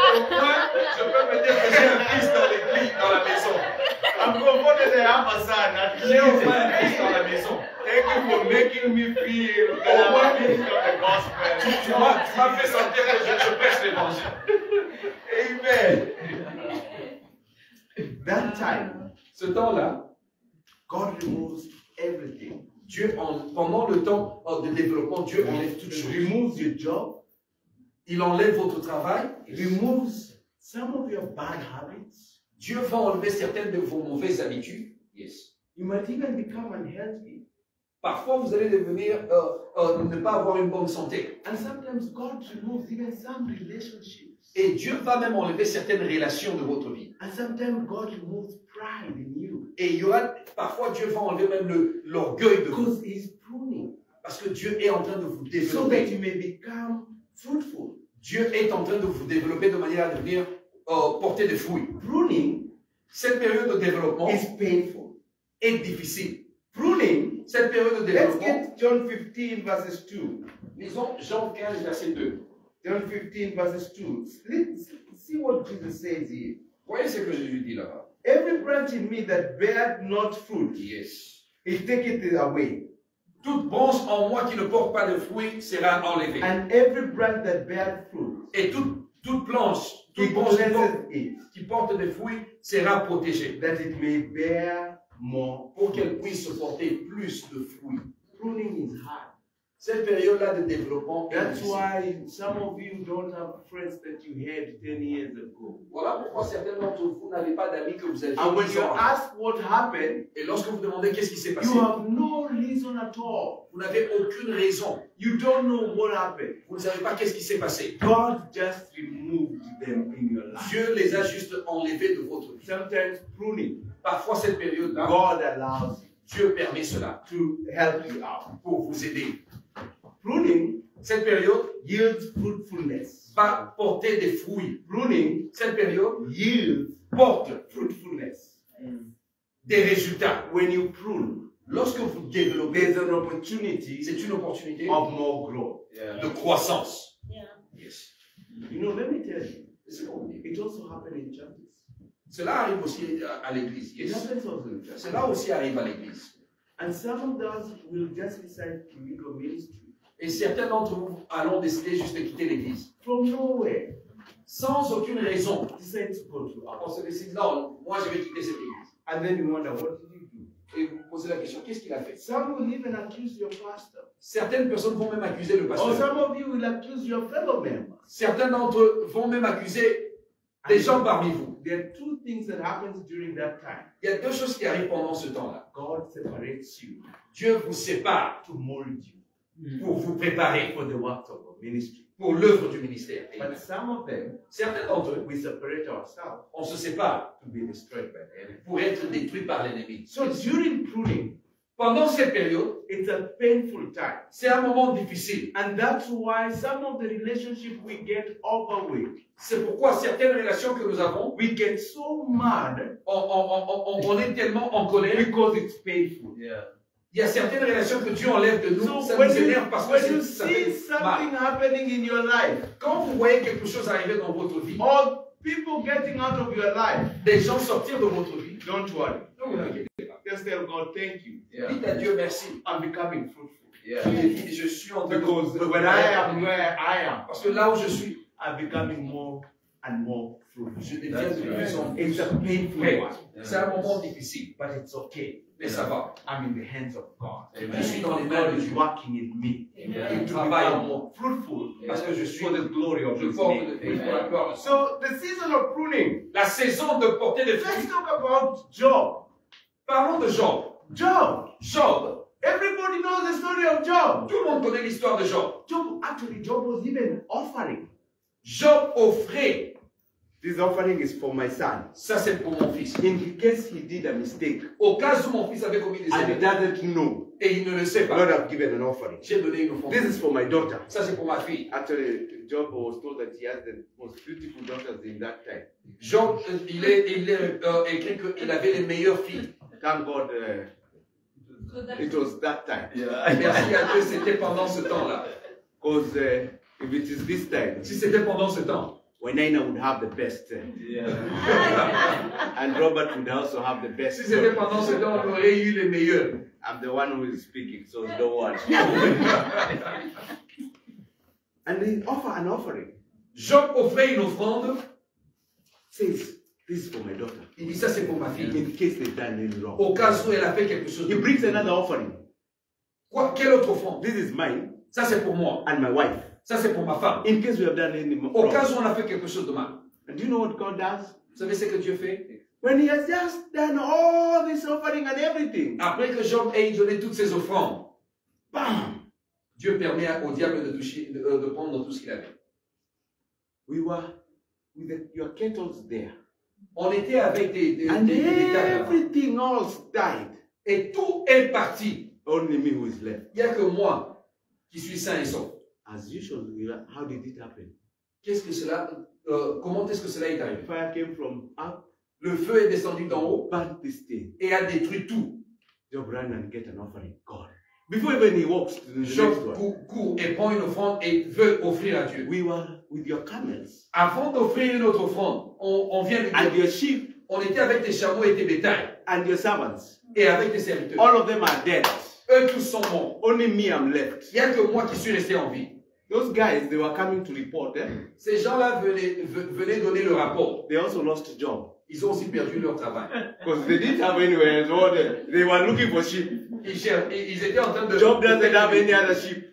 Je peux me dire que j'ai un fils dans l'église, dans la maison. I'm comforted that I have a son. At J'ai au least. moins un fils dans la maison. Thank you for making me feel that I'm a minister of the gospel. Tu m'as fait sentir que je prêche l'évangile. Amen. That time, Ce temps-là, God removes everything. Dieu, pendant le temps de développement, Dieu enlève toutes choses. Removes your job. Il enlève votre travail. Removes some of your bad habits. Dieu va enlever certaines de vos mauvaises habitudes. Yes. You might even become unhealthy. Parfois, vous allez devenir, ne pas avoir une bonne santé. And sometimes God removes even some relationships. Et Dieu va même enlever certaines relations de votre vie. And sometimes God removes pride in you. Et il y aura, parfois, Dieu va enlever même l'orgueil de vous. Because He's pruning. Parce que Dieu est en train de vous So that développer. you may become fruitful. Dieu est en train de vous développer de manière à devenir porter des fruits. Pruning Cette période de développement is painful. est difficile. Pruning, Cette période de let's développement, get John 15 verses 2. lisons Jean 15, verset 2. John 15 verses 2. Let's see what Jesus says here. Voyez ce que Jésus dit là-bas. Every branch in me that beareth not fruit, Yes. He taketh it away. Toute branche en moi qui ne porte pas de fruits sera enlevée. And every branch that beareth fruit, Et toute branche He qui cleanseth it, porte des fruits sera protégée. that it may bear more. Pour qu'elle puisse porter plus de fruits. Pruning is hard. Cette période-là de développement est That's difficile. why some of you don't have friends that you had 10 years ago. Voilà pourquoi certains d'entre vous n'avez pas d'amis que vous aviez And when 10 you ans. ask what happened, Et lorsque vous demandez qu'est-ce qui s'est passé, you have no reason at all. vous n'avez aucune raison. You don't know what happened. Vous ne savez pas qu'est-ce qui s'est passé. God just removed them in your life. Dieu les a juste enlevés de votre vie. Sometimes pruning, Parfois, cette période-là, God allows you Dieu permet cela to help you out. pour vous aider. Pruning Cette période yields fruitfulness. va porter des fruits. Pruning Cette période yields porte fruitfulness. des résultats. When you prune, Lorsque vous développez, there's an opportunity c'est une opportunité of more growth. de croissance. Yeah. Yes. You know, let me tell you, C'est pour vous dire. it also happened in churches. Cela arrive aussi à l'église. It Yes. happens also in churches. Cela aussi arrive à l'église. And some of us will just decide to leave a ministry Et certains d'entre vous allons décider juste de quitter l'église. from nowhere. Sans aucune raison. Decide to go to On us. se décide, non, moi je vais quitter cette église. And then you wonder, what did you do? Et vous vous posez la question, qu'est-ce qu'il a fait? Some will even accuse your pastor. Certaines personnes vont même accuser le Or pasteur. some of you will accuse your fellow members. Certains d'entre eux vont même accuser des gens parmi vous. There are two things that happens during that time. Il y a deux choses qui arrivent pendant ce temps-là. God separates you Dieu vous sépare to mold you pour vous préparer for the works of a ministry. pour l'œuvre du ministère. But some of them, Certains d'entre eux, we separate ourselves on se sépare to be destroyed by the enemy. pour être détruits par l'ennemi. So during pruning, Pendant cette période, it's a painful time. c'est un moment difficile. And that's why some of the relationships we get over with, C'est pourquoi certaines relations que nous avons, we get so mad on est tellement en colère. because it's painful. Il y a certaines relations que Dieu enlève de nous, So ça when nous you, énerve parce que when you ça see fait something mal. happening in your life, Quand vous voyez quelque chose arriver dans votre vie, or people getting out of your life, des gens sortir de votre vie, don't worry. ne vous inquiétez pas. Just tell God, thank you. Dites à Dieu merci. I'm becoming fruitful. Je suis en train Because de when I am where I am, Parce que là où je suis, I'm becoming more and more fruitful. je deviens de plus en plus It's a painful prêt. one, C'est un moment difficile, but it's okay. mais ça va. I'm in the hands of God. Je suis dans les mains God de is Dieu. working in me Il to travaille en become moi. more fruitful Parce que je suis, for the glory of je His porte name. de fruits pour la gloire de son. So the season of pruning. La saison de porter des Let's fruits. talk about Job. Parlons de Job. Job. Job. Everybody knows the story of Job. Tout le monde connaît l'histoire de Job. Job was even offering. Job offrait. This offering is for my son. Ça, c'est pour mon fils. In case he did a mistake Au cas où mon fils avait commis des and he erreurs doesn't know, et il ne le sait God pas, have given an offering. j'ai donné une offrande. This is for my daughter. Ça, c'est pour ma fille. Actually, Job was told that he has the most beautiful daughters in that time. Job, il est écrit qu'il avait les meilleures filles. Thank God it was that time. Merci à Dieu, c'était pendant ce temps-là. Because if it is this time, Si c'était pendant ce temps, Wainaina would have the best. And Robert would also have the best. si c'était pendant ce temps, on aurait eu les meilleurs. I'm the one who is speaking, so don't worry. And they offer an offering. Job offrait une offrande. Says, this is for my daughter. Il dit ça, c'est pour ma fille. In case they've done any wrong. Au cas où elle a fait quelque chose He de brings another offering. Quoi? Quelle autre offrande? This is mine Ça, c'est pour moi. and my wife. Ça, c'est pour ma femme. In case we have done any Au wrong. cas où on a fait quelque chose de mal. And do you know what God does? Vous savez ce que Dieu fait? When he has just done all this offering and everything, Après que Job ait donné toutes ses offrandes, bam! Dieu permet au diable de prendre tout ce qu'il avait. We were with your kettles there. On était avec des And bétails là-bas. everything else died. Et tout est parti. Only me who is left. Il n'y a que moi qui suis sain et sauf. As usual, how did it happen? Comment est-ce que cela est arrivé? Fire came from up, Le feu est descendu d'en haut burnt this thing. et a détruit tout. Job ran and get an offering. God. Before even he walks to the next Job one, court et prend une offrande et veut offrir à Dieu. we were with your camels Avant d'offrir une autre offrande, on vient lui and dire, your sheep on était avec tes chameaux et tes bétails and your servants. et avec tes serviteurs. All of them are dead. Eux tous sont morts. Only me, I'm left. Il n'y a que moi qui suis resté en vie. Those guys, they were coming to report. Ces gens-là venaient donner le rapport. They also lost job Ils ont aussi perdu leur travail. because they didn't have anywhere else. So they were looking for sheep. Ils étaient en train de... Job doesn't have any other sheep.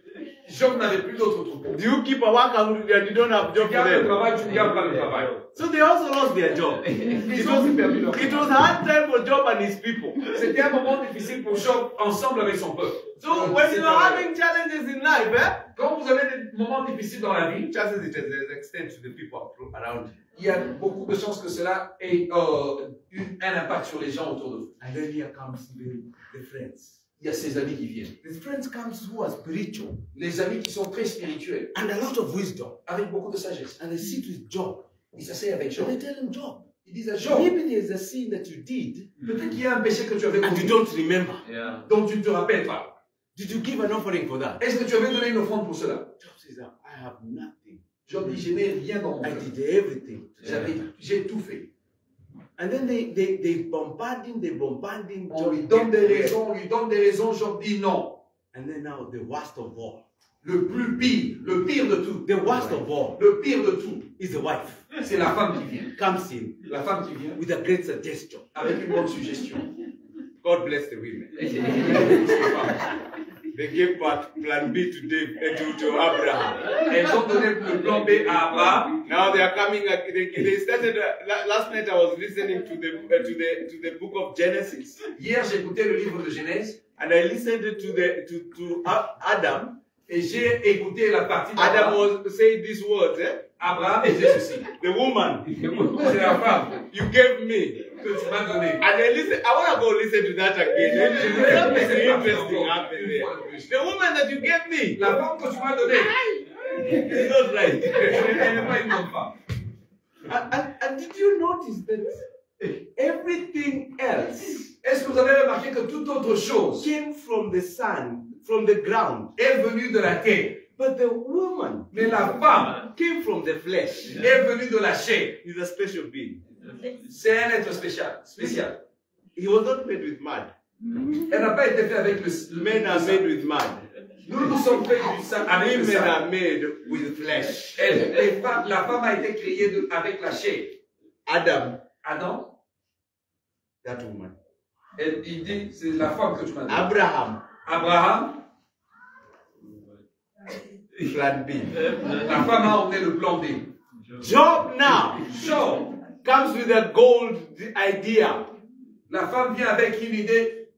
Job n'avait plus d'autres troupeaux. Do you keep a worker and you don't have job Tu for gardes le them? travail, tu ne gardes pas le travail. So they also lost their job. Ils ont aussi perdu leur It was hard time for Job and his people. C'était un moment difficile pour Job ensemble avec son peuple. So when you are having challenges in life, Quand vous avez des moments difficiles dans la vie, chances it has extended to the people around you. il y a beaucoup de chances que cela ait un impact sur les gens autour de vous. And then here comes the friends. Il y a ces amis qui viennent. The friends comes who are spiritual Les amis qui sont très spirituels, and a lot of wisdom. avec beaucoup de sagesse. And they sit with Job. Ils s'asseyent avec Job. And they tell him, Job, Ils disent à Job, maybe there's a sin that you did peut-être qu'il y a un péché que tu avais and you commis, don't remember. dont tu ne te rappelles pas. Did you give an offering for that? Est-ce que tu avais donné une offrande pour cela? Job says, I have nothing. Job dit, je n'ai rien dans mon I cœur. did everything. J'ai tout fait. And then they bombard him. On lui donne des raisons, Job dit non. And then now the worst of all. Le pire de tout. The worst of all Le pire de tout, is the wife. c'est la femme qui vient. Comes in La femme qui vient with a great suggestion. avec une bonne suggestion. God bless the women. They gave back plan B to Abraham. Elles ont donné le plan B à Abraham. Now they are coming. They started last night. I was listening to the book of Genesis, Hier, j'ai écouté le livre de Genèse and I listened to Adam. Et j'ai écouté la partie Adam d'Abraham. was saying these words, eh? Abraham disait ceci. The woman C'est la femme you gave me. que tu m'as donnée. And then listen, I want to go listen to that again. Something interesting happened there. The woman that you gave me. La femme que tu m'as donnée. It's not right. Elle n'est pas une bonne femme. And did you notice that everything else Est-ce que vous avez remarqué que toute autre chose came from the sun, from the ground? est venue de la terre, But the woman mais la femme came from the flesh. est venue de la chair. He's a special being. C'est un être spécial. Spécial. He was not made with mud. Elle n'a pas été faite avec le Men are made with mud. Nous nous sommes faits du sang avec le Women sang. are made with flesh. La femme a été créée avec la chair. Adam, Adam, that woman. il dit, c'est la femme que tu m'as dit. Abraham, Abraham, plan B. la femme a emmené le plan B. Job now Job, comes with a gold idea. la femme vient avec une idée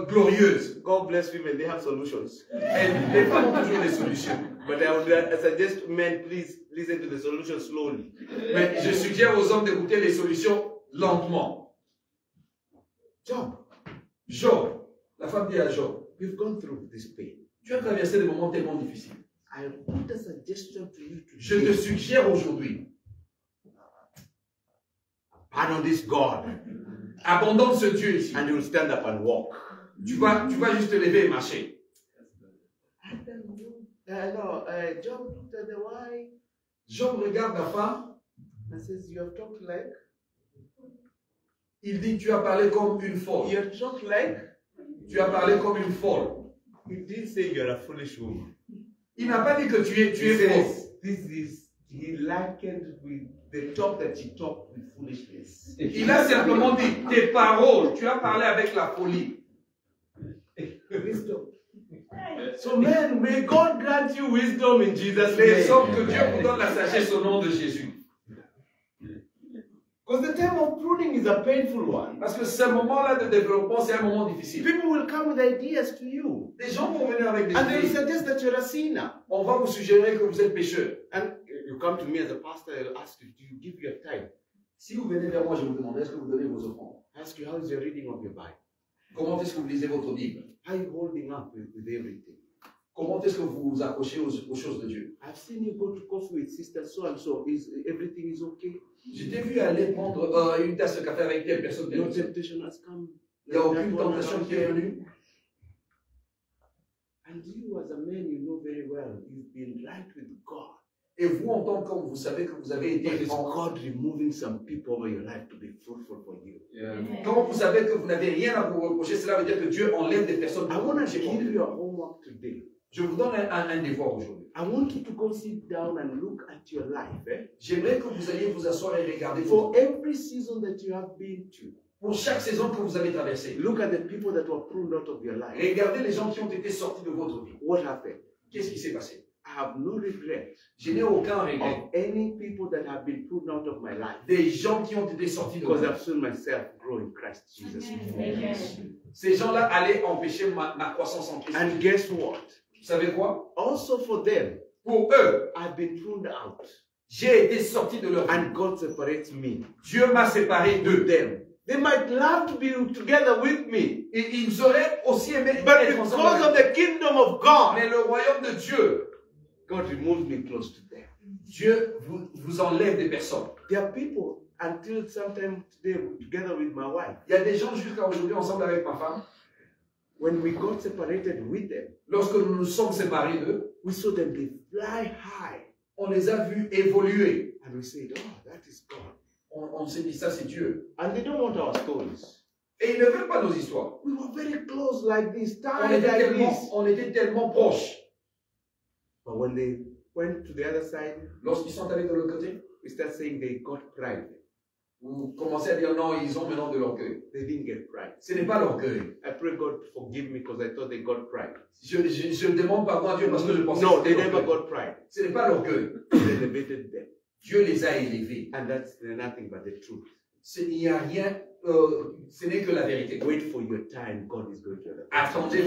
glorieuse. God bless women, they have solutions. Les femmes ont toujours des solutions. But I would suggest men, please listen to the solution slowly. Mais je suggère aux hommes d'écouter les solutions lentement. Job, Job, la femme dit à Job, you've gone through this pain. tu as traversé des moments tellement difficiles. I put a suggestion to you Je te today. suggère aujourd'hui, Pardon this God, abandonne ce Dieu ici. and you will stand up and walk. Tu vas juste te lever et marcher. Job looked at the wife Job regarde la femme, and says, you have talked like, il dit, tu as parlé comme une folle. you have talked like. Tu as parlé comme une folle. He didn't say you're a foolish woman. Il n'a pas dit que tu es He folle. says, he likened with the talk that he talked with foolishness. Il a simplement dit, tes paroles, tu as parlé avec la folie. Wisdom. So men, may God grant you wisdom in Jesus' Les name. hommes, que Dieu vous donne la sagesse au nom de Jésus. Because the time of pruning is a painful one. Parce que ce moment-là de développement, c'est un moment difficile. People will come with ideas to you. Les gens vont venir avec des And they will idées. suggest that you're a sinner. On va vous suggérer que vous êtes pécheur. And you come to me as a pastor, I'll ask you, do you give your time? Si vous venez vers moi, je vous demande, est-ce que vous donnez vos offrandes? I ask you, how is your reading of your Bible? Comment est-ce que vous lisez votre Bible? How are you holding up with everything? Comment est-ce que vous vous accrochez aux choses de Dieu? I've seen you go to coffee with sister so and so. Everything is okay? Je t'ai vu aller prendre une tasse de café avec telle personne. No temptation has come. Il n'y a aucune tentation qui est venue. And you as a man, you know very well, you've been right with God. Et vous, en tant qu'homme, vous savez que vous avez But été it's en... God removing some people over your life to be fruitful for you. Quand vous savez que vous n'avez rien à vous reprocher, cela veut dire que Dieu enlève des personnes. I want to give you a homework today. Je vous donne un devoir aujourd'hui. I want you to go sit down and look at your life. J'aimerais que vous alliez vous asseoir et regarder For votre... every season that you have been to, Pour chaque saison que vous avez traversée, look at the people that were pruned out of your life. regardez les gens qui ont été sortis de votre vie. What happened? Qu'est-ce qui s'est passé? I have no regret Je n'ai aucun regret. of any people that have been pruned out of my life. Des gens qui ont été sortis de Because votre I've seen myself grow in Christ Jesus. vie. Ces gens-là allaient empêcher ma croissance en Christ. And guess what? Vous savez quoi? Also for them, Pour eux, I've been pruned out. j'ai été sorti de leur vie. And God separates me. Dieu m'a séparé d'eux. Them. They might love to be together with me. Et ils auraient aussi aimé But être ensemble because of avec the kingdom of God, Mais le royaume de Dieu, God removed me close to them. Dieu vous enlève des personnes. There are people until sometime today together with my wife. Il y a des gens jusqu'à aujourd'hui ensemble avec ma femme. When we got separated with them, Lorsque nous nous sommes séparés d'eux, we saw them they fly high. on les a vus évoluer. And we said, oh, that is God. On s'est dit, ça c'est Dieu. And they don't want our stories. Et ils ne veulent pas nos histoires. We were very close like this, On tied like this. on était tellement proches. But when they went to the other side, Lorsqu'ils sont allés de l'autre côté, we start saying they got pride. vous commencez à dire non, ils ont maintenant de l'orgueil. They didn't get pride. Ce n'est pas l'orgueil. I pray God forgive me because I thought they got pride. Je ne demande pardon à Dieu parce que je pensais No, que they c'était never l'orgueil. got pride. Ce n'est pas l'orgueil. They elevated them. Dieu les a élevés. And that's nothing but the truth. Il n'y a rien, ce n'est que la vérité. Wait for your time, God is going to elevate. Attendez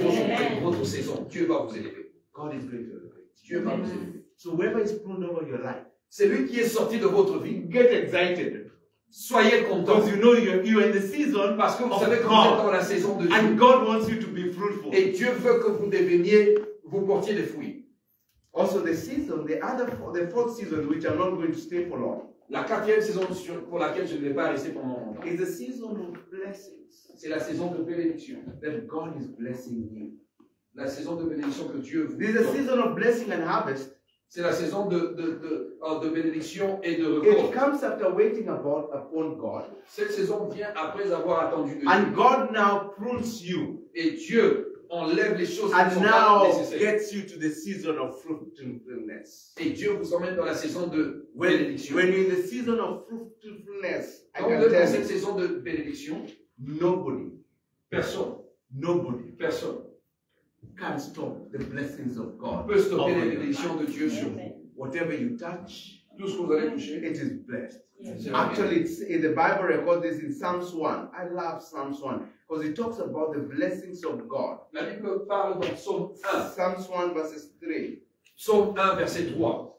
votre saison, Dieu va vous élever. God is going to elevate. Dieu va vous élever. So whoever is pruned over your life, C'est lui qui est sorti de votre vie. get excited. Soyez content. Because you know you're in the season Parce que vous of savez que vous êtes dans God. la saison de Dieu. And God wants you to be fruitful. Et Dieu veut que vous deveniez, vous portiez des fruits. Also the fourth season, which I'm not going to stay for long, La quatrième saison pour laquelle je ne vais pas rester pendant longtemps, is the season of blessings. c'est la saison de bénédiction. That God is blessing you. La saison de bénédiction que Dieu vous This is a donne. season of blessing and harvest. C'est la saison de bénédiction et de It récolte. comes after waiting upon God. Cette saison vient après avoir attendu de Dieu. And God now prunes you. Et Dieu enlève les choses qui ne And sont pas now nécessaires. gets you to the season of fruitfulness. Et Dieu vous emmène dans la saison de When bénédiction. you're in the season of fruitfulness, I Quand vous can êtes dans tell cette you, saison de bénédiction, nobody personne can stop the blessings of God. peut stopper over les your bénédictions life. de Dieu sur vous. Whatever you touch, Tout ce que vous allez toucher, it is blessed. c'est la Actually, the Bible records this in Psalms 1. I love Psalms 1 because it talks about the blessings of God. La Bible parle dans Psaume 1. Psalms 1 verses 3. Psaume 1, verset 3.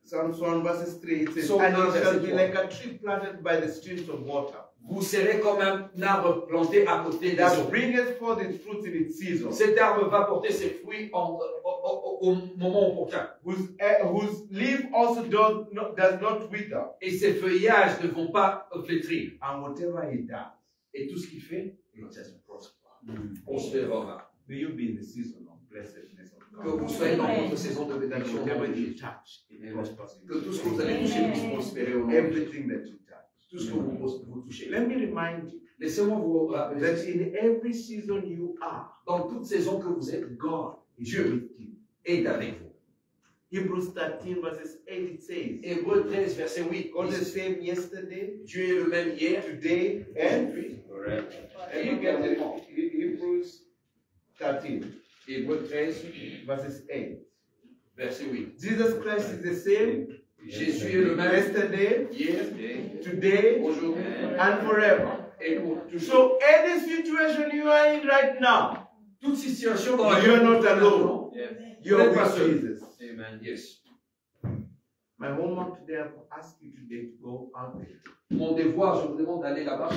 Psalms 1 verses 3, it says, Psalm and 1 it shall verset be 3. like a tree planted by the streams of water, Vous serez comme un arbre planté à côté des that eaux. bringeth forth its fruits in its season, Cet arbre va porter ses fruits au moment opportun. whose leaf also does not wither, Et ses feuillages ne vont pas flétrir. and whatever he does, Et tout ce qu'il fait, it just prosper. prospérera. May you be in the season of blessedness of Que God. vous soyez dans votre saison de That bénédiction. whatever you touch, it prospers. Que tout ce que vous allez toucher puisse prospérer au nom de Jésus. Everything that you touch. Tout ce que vous touchez. Let me remind you Laissez-moi vous rappeler that in every season you are, dans toute saison que vous êtes, God is Dieu with you. est avec vous. Hebrews 13 verses 8 it says, Hébreux 13, verset 8. God is the same yesterday, Dieu est le même hier, today, and correct. let me get it. Hebrews 13 Hébreux 13, verses 8. verset 8. Jesus Christ is the same Jésus est le même yesterday, hier, today, aujourd'hui and forever. et pour toujours. So any situation you are in right now, Toute situation dans laquelle you're vous not êtes alone. maintenant, You're Vous n'êtes pas with seul. Jesus. Amen. Yes. My homework today, I will ask you today to go out there. Mon devoir, je vous demande d'aller là-bas,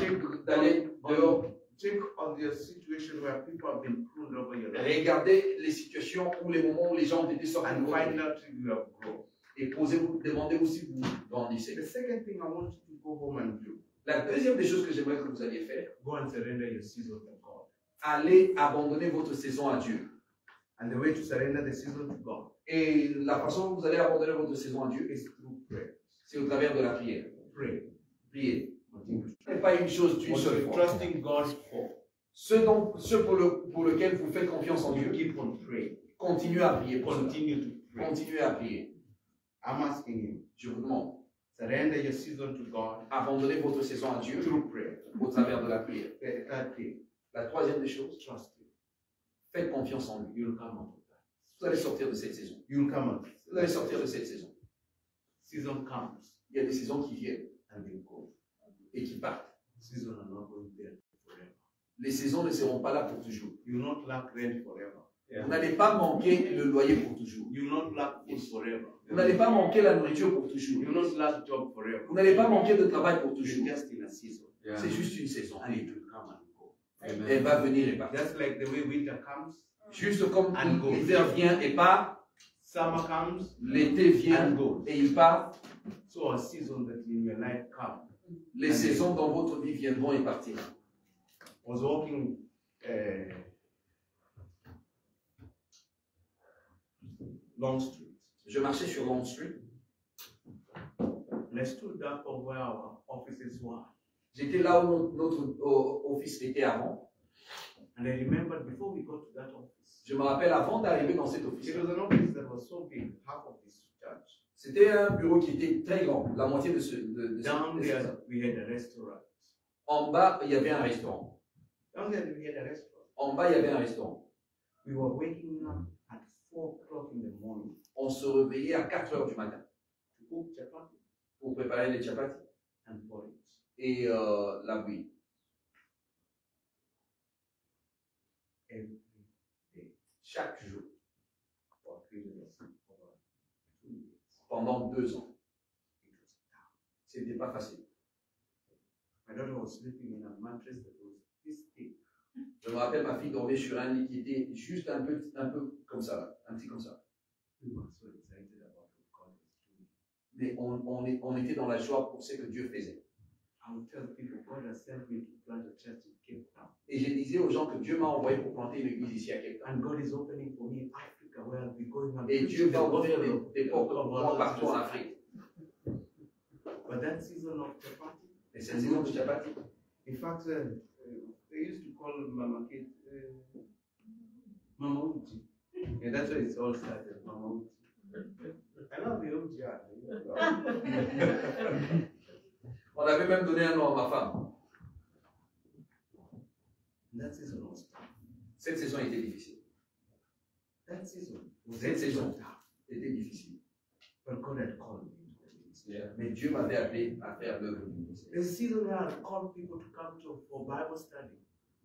d'aller dehors, Think on your situation where people have been pruned over your life regardez les situations ou les moments où les gens ont été sortis de and votre find vie. out if you have grown. Et posez-vous, demandez-vous si vous grandissez. The second thing I want you to go home and do, La deuxième des choses que j'aimerais que vous alliez faire, go and surrender your season to God. allez abandonner votre saison à Dieu. And the way to surrender the season to God Et la façon dont vous allez abandonner votre saison à Dieu, is through prayer. c'est au travers de la prière. Pray. Priez. Continue. Ce n'est pas une chose d'une What seule you're fois. trusting God for, Ce pour lequel vous faites confiance en you Dieu, keep on praying. continuez à prier pour cela. Continue to pray. Continuez à prier. I'm asking you, Je vous demande, surrender your season to God abandonnez votre saison à Dieu through prayer. au travers de la prière. The third thing, La troisième des choses, trust Him. faites confiance en lui. You'll come out of that. Vous allez sortir de cette saison. You'll come out. Vous allez sortir de cette saison. Season comes Il y a des saisons qui viennent and they go. et qui partent. Season are not going there forever. Les saisons ne seront pas là pour toujours. You will not lack rent forever. Vous n'allez pas manquer le loyer pour toujours. You will not lack food forever. Vous n'allez pas manquer la nourriture pour toujours. You will not lack job forever. Vous n'allez pas manquer de travail pour You're toujours. just in a season. C'est juste une saison. And it will come and go. Elle va venir et partir. Just like the way winter comes, Juste comme And go. l'hiver vient et part, summer comes, l'été vient and goes. et il part, So a season that in your life comes. les saisons dans votre vie viendront et partiront. I was walking Long Street. Je marchais sur Long Street. And I stood up of where our offices were. J'étais là où notre office était avant. And I remembered before we got to that office, Je me rappelle avant d'arriver dans cet office. it was an office that was so big, half of this church. C'était un bureau qui était très grand, la moitié de ce. Down there, we had a restaurant. En bas, il y avait un restaurant. Down there, we had a restaurant. En bas, il y avait un restaurant. We were waking up at 4 o'clock in the morning On se réveillait à 4 heures du matin to cook chapati pour préparer les chapatis and porridge. et la bouillie. Every day. Chaque jour. pendant 2 ans. Ce n'était pas facile. My daughter was sleeping in a mattress that was this thick. Je me rappelle, ma fille dormait sur un lit qui était juste un peu comme ça, là, un petit comme ça. We were so excited about what God was doing. Mais on était dans la joie pour ce que Dieu faisait. I would tell people, God has sent me to plant a church in Cape Town. Et je disais aux gens que Dieu m'a envoyé pour planter une église ici à Cape Town. And God is opening for me in Africa, where I'll be going and Et Dieu preaching va the ouvrir gospel des portes of pour our moi Lord partout en Jesus Afrique. Christ. But that season of chapati, Et cette saison de Chapati, in fact, they used to call Mama Kate Mama Uji. Yeah, that's where it's all started, Mama Uji. I love the Uji. on avait même donné un nom à ma femme. That season was tough. Cette saison était difficile. That season was Cette saison tough. était difficile. But God had called me to the ministry. Mais Dieu m'avait appelé à faire l'œuvre du ministère. There's a season where I called people to come to for Bible study.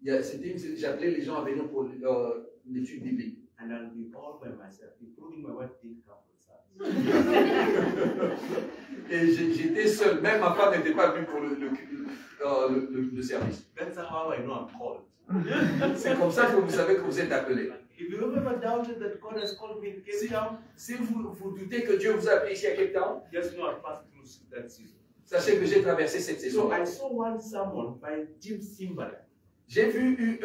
J'appelais les gens à venir pour l'étude biblique. And I'll be all by myself, including my wife didn't come for the service. Et j'étais seul. Même ma femme n'était pas venue pour le service. That's how I know I'm called. C'est comme ça que vous savez que vous êtes appelé. If you've ever doubted that God has called me in Cape Town, Si vous doutez que Dieu vous a appelé ici à Cape Town, just know I passed through that season. sachez que j'ai traversé cette saison. So I saw one sermon by Jim Simbala J'ai vu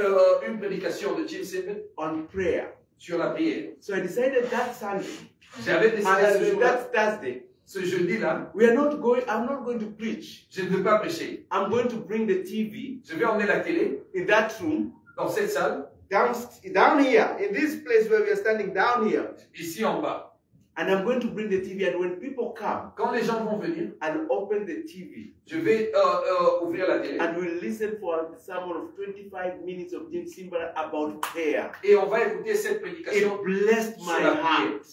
une prédication de Jim Simbala on prayer. sur la prière. So I decided that Sunday, J'avais décidé ce jour-là, that Thursday, ce jeudi-là, I'm not going to preach. je ne veux pas prêcher. I'm going to bring the TV Je vais emmener la télé in that room, dans cette salle, down here, in this place where we are standing down here. ici en bas. And I'm going to bring the TV, and when people come, Quand les gens vont venir, I'll open the TV, je vais ouvrir la télé and we'll listen for a sermon of 25 minutes of Jim Simbala about prayer. et on va écouter cette prédication. It blessed Sur my la prière. heart.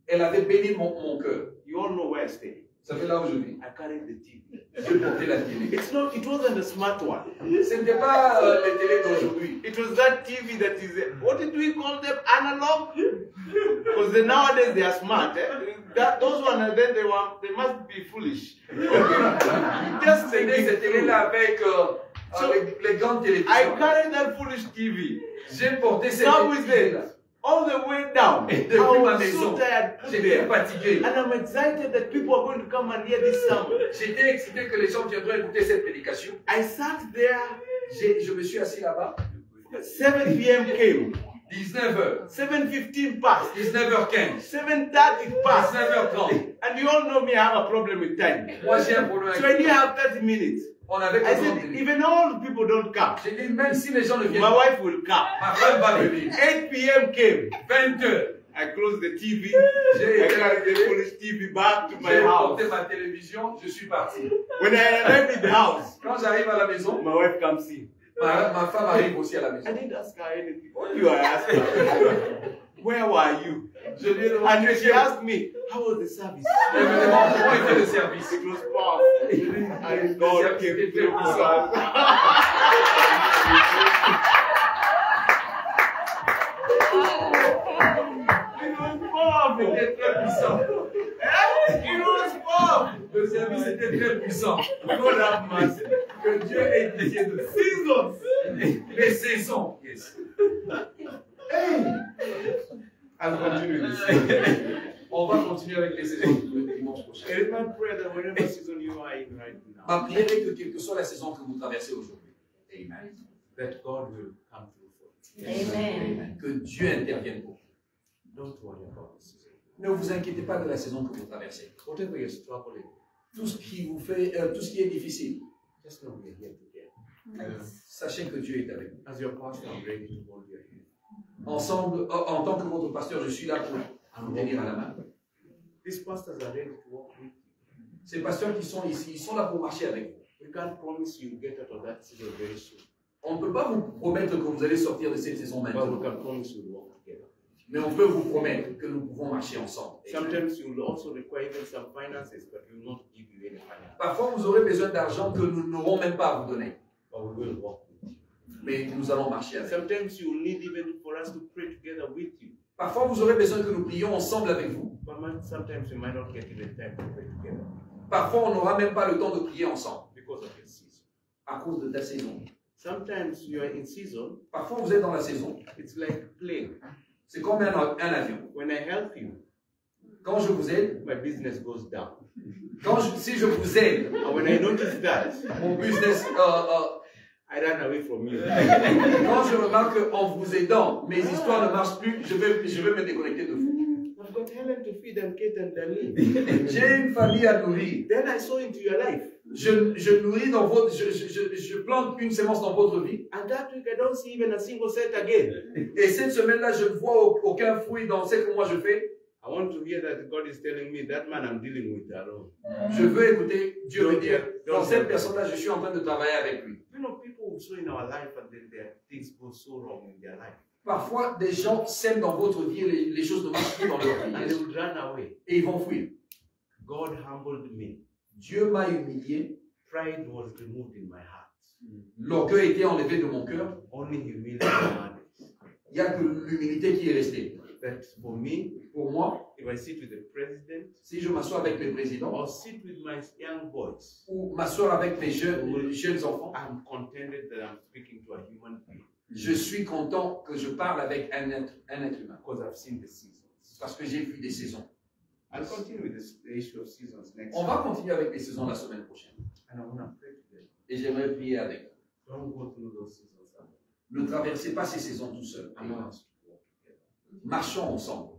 Elle avait béni mon cœur. You all know where I stay. Ça fait là où je vis. I carried the TV. Je portais la télé. It wasn't a smart one. Ce n'était pas les télés d'aujourd'hui. It was that TV that is, what did we call them, analog? Because nowadays they are smart. Those ones, then they must be foolish. Just say C'était ces télés-là avec les grandes télévisions. I carried that foolish TV. J'ai porté cette Now with télé-là. it, all the way down. Et I depuis ma was maison, so tired, put j'étais there. fatigué. And I'm excited that people are going to come and hear this sermon. J'étais excité que les gens viendraient écouter cette prédication. I sat there, Je me suis assis là-bas. 7 p.m. came, 19h, 7:15 passed, 19h15, 7:30 passed. 19h30. And you all know me, I have a problem with time. Moi, j'ai un problème So I avec didn't have 30 minutes. On avait I 40 said, minutes. even all the people don't come, J'ai dit, même si les gens ne viennent my pas, wife will come. ma femme va venir. 8 p.m. came. 20h, I closed the TV. j'ai I carried the foolish TV back to my j'ai house. porté ma télévision, je suis parti. When I arrived in the house, Quand j'arrive à la maison, my wife comes in. ma femme arrive aussi à la maison. I didn't ask her anything. What do I ask her? Where were you? Je lui ai demandé, And she asked me, how was the service? elle me demande comment était le service. It was powerful. And God came through for us. It was powerful. C'était très puissant. It was powerful. Le service était très puissant. God have mercy. Que Dieu ait pitié de Seasons. les saisons. Yes. Hey. I'll continue this. On va continuer avec les saisons le dimanche prochain. It is my prayer that whatever season you are in right now, Ma prière est que quelle que soit la saison que vous traversez aujourd'hui, Amen. that God will come through for you. Amen. Que Dieu intervienne pour vous. Don't worry about the season. Ne vous inquiétez pas de la saison que vous traversez. Whatever you're struggling, Tout ce qui vous fait, tout ce qui est difficile, just know we're here together. sachez que Dieu est avec vous. As your pastor, I'm ready to hold your hand. Ensemble, en tant que votre pasteur, je suis là pour vous tenir à la main. These pastors are ready to walk with you. Ces pasteurs qui sont ici, ils sont là pour marcher avec vous. We can't promise you get out of that season very soon, On ne peut pas vous promettre que vous allez sortir de cette saison but we maintenant, can promise you walk together. mais on peut vous promettre que nous pouvons marcher ensemble. Sometimes you will also require even some finances, but we will not give you any finance. Parfois, vous aurez besoin d'argent que nous n'aurons même pas à vous donner, But we will walk with you. mais nous allons marcher avec vous. Sometimes you will need even for us to pray together with you. Parfois, vous aurez besoin que nous prions ensemble avec vous, But sometimes we might not get even time to pray together Parfois, on n'aura même pas le temps de prier ensemble because of your season. à cause de ta saison. Sometimes you are in season, Parfois, vous êtes dans la saison. it's like plane. C'est comme un avion. When I help you, Quand je vous aide, my business goes down. si je vous aide, And when I notice that, mon business, I run away from you. quand je remarque qu'en vous aidant, mes histoires ne marchent plus, je vais me déconnecter de vous. I've got Helen to feed and Kate and Darlene. J'ai une famille à nourrir. Then I sow into your life. Je nourris dans votre, je plante une sémence dans votre vie. And that week I don't see even a single cent again. Et cette semaine-là, je ne vois aucun fruit dans ce que moi je fais. I want to hear that God is telling me that man I'm dealing with alone. Je veux écouter Dieu me dire, dans cette personne-là, je suis en train de travailler avec lui. You know, people will sow in our life and then their things go so wrong in their life. Parfois, des gens sèment dans votre vie et les choses ne marchent plus dans leur And they vie. will run away. Et ils vont fuir. God humbled me. Dieu m'a humilié. Pride was removed in my heart. L'orgueil était enlevé de mon cœur. Only humility remained. Il n'y a que l'humilité qui est restée. But for me, Pour moi, if I sit with the president si je m'assois avec le président or sit with my young boys, ou m'asseoir avec mes jeunes enfants, I'm contented that I'm speaking to a human being je suis content que je parle avec un être humain. because I've seen the seasons. Parce que j'ai vu des saisons. I'll continue with the issue of seasons next On va continuer avec les saisons la semaine prochaine. and I want to pray together. Et j'aimerais prier avec vous. Don't go through those seasons alone. Ne traversez pas ces saisons tout seul. Allow us to walk together. Marchons ensemble.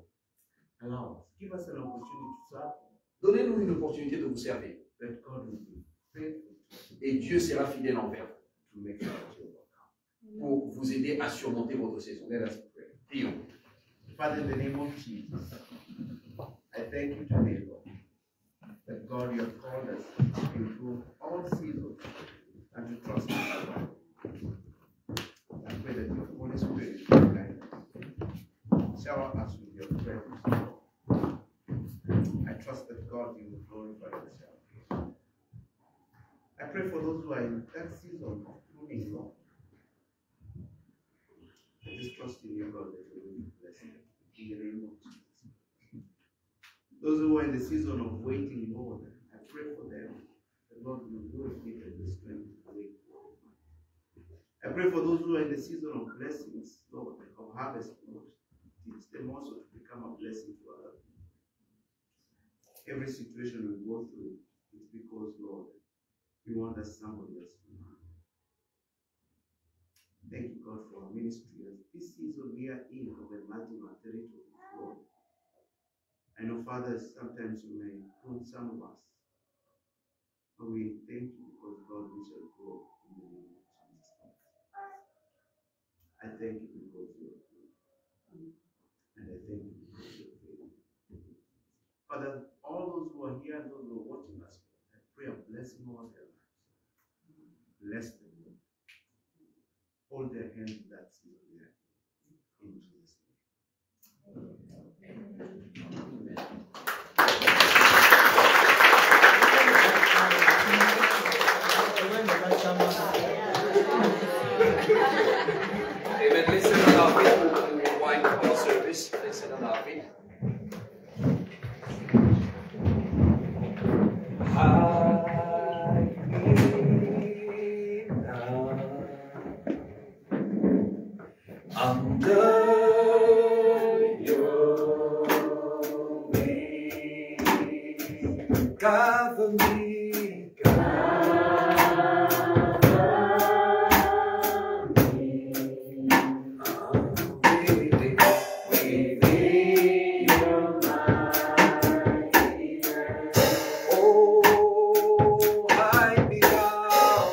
Allow us. Give us an opportunity to serve. Donnez-nous une opportunité de vous servir. That God will be faithful Et Dieu sera fidèle envers to make sure that you overcome. vous pour vous aider à surmonter votre saison. Let us pray. Prions. Father, in the name of Jesus, I thank you today, Lord, that God, you have called us into all seasons and to trust you. I pray that your Holy Spirit will guide us. Shower us with your presence. I trust that God, you will glorify yourself. I pray for those who are in that season of pruning, Lord. I just trust in you, God, that you will bless them. In the name of Jesus. Those who are in the season of waiting, Lord, I pray for them. The Lord will give them the strength to wait. I pray for those who are in the season of blessings, Lord, of harvest, Lord. Teach them also to become a blessing to others. Every situation we go through is because, Lord, we want that somebody else to know. Thank you, God, for our ministry. As this season we are in of enlarging our territory, Lord. I know, Father, sometimes you may prune some of us, but we thank you because, God, we shall grow in the name of Jesus. I thank you because you are good, and I thank you because you are faithful. Father, all those who are here and those who are watching us, I pray a blessing over their lives. Bless them, Lord. Hold their hand in that season there. In Jesus' name. Amen. Let's sit on our feet. We'll wind up our service. Let's sit on our feet. Under your wing, gather me, within your mighty hand. Oh, hide me now.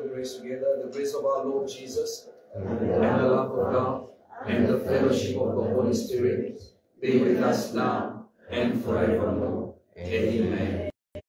the grace together. The grace of our Lord Jesus, and the love of God, and the fellowship of the Holy Spirit be with us now and forevermore. Amen.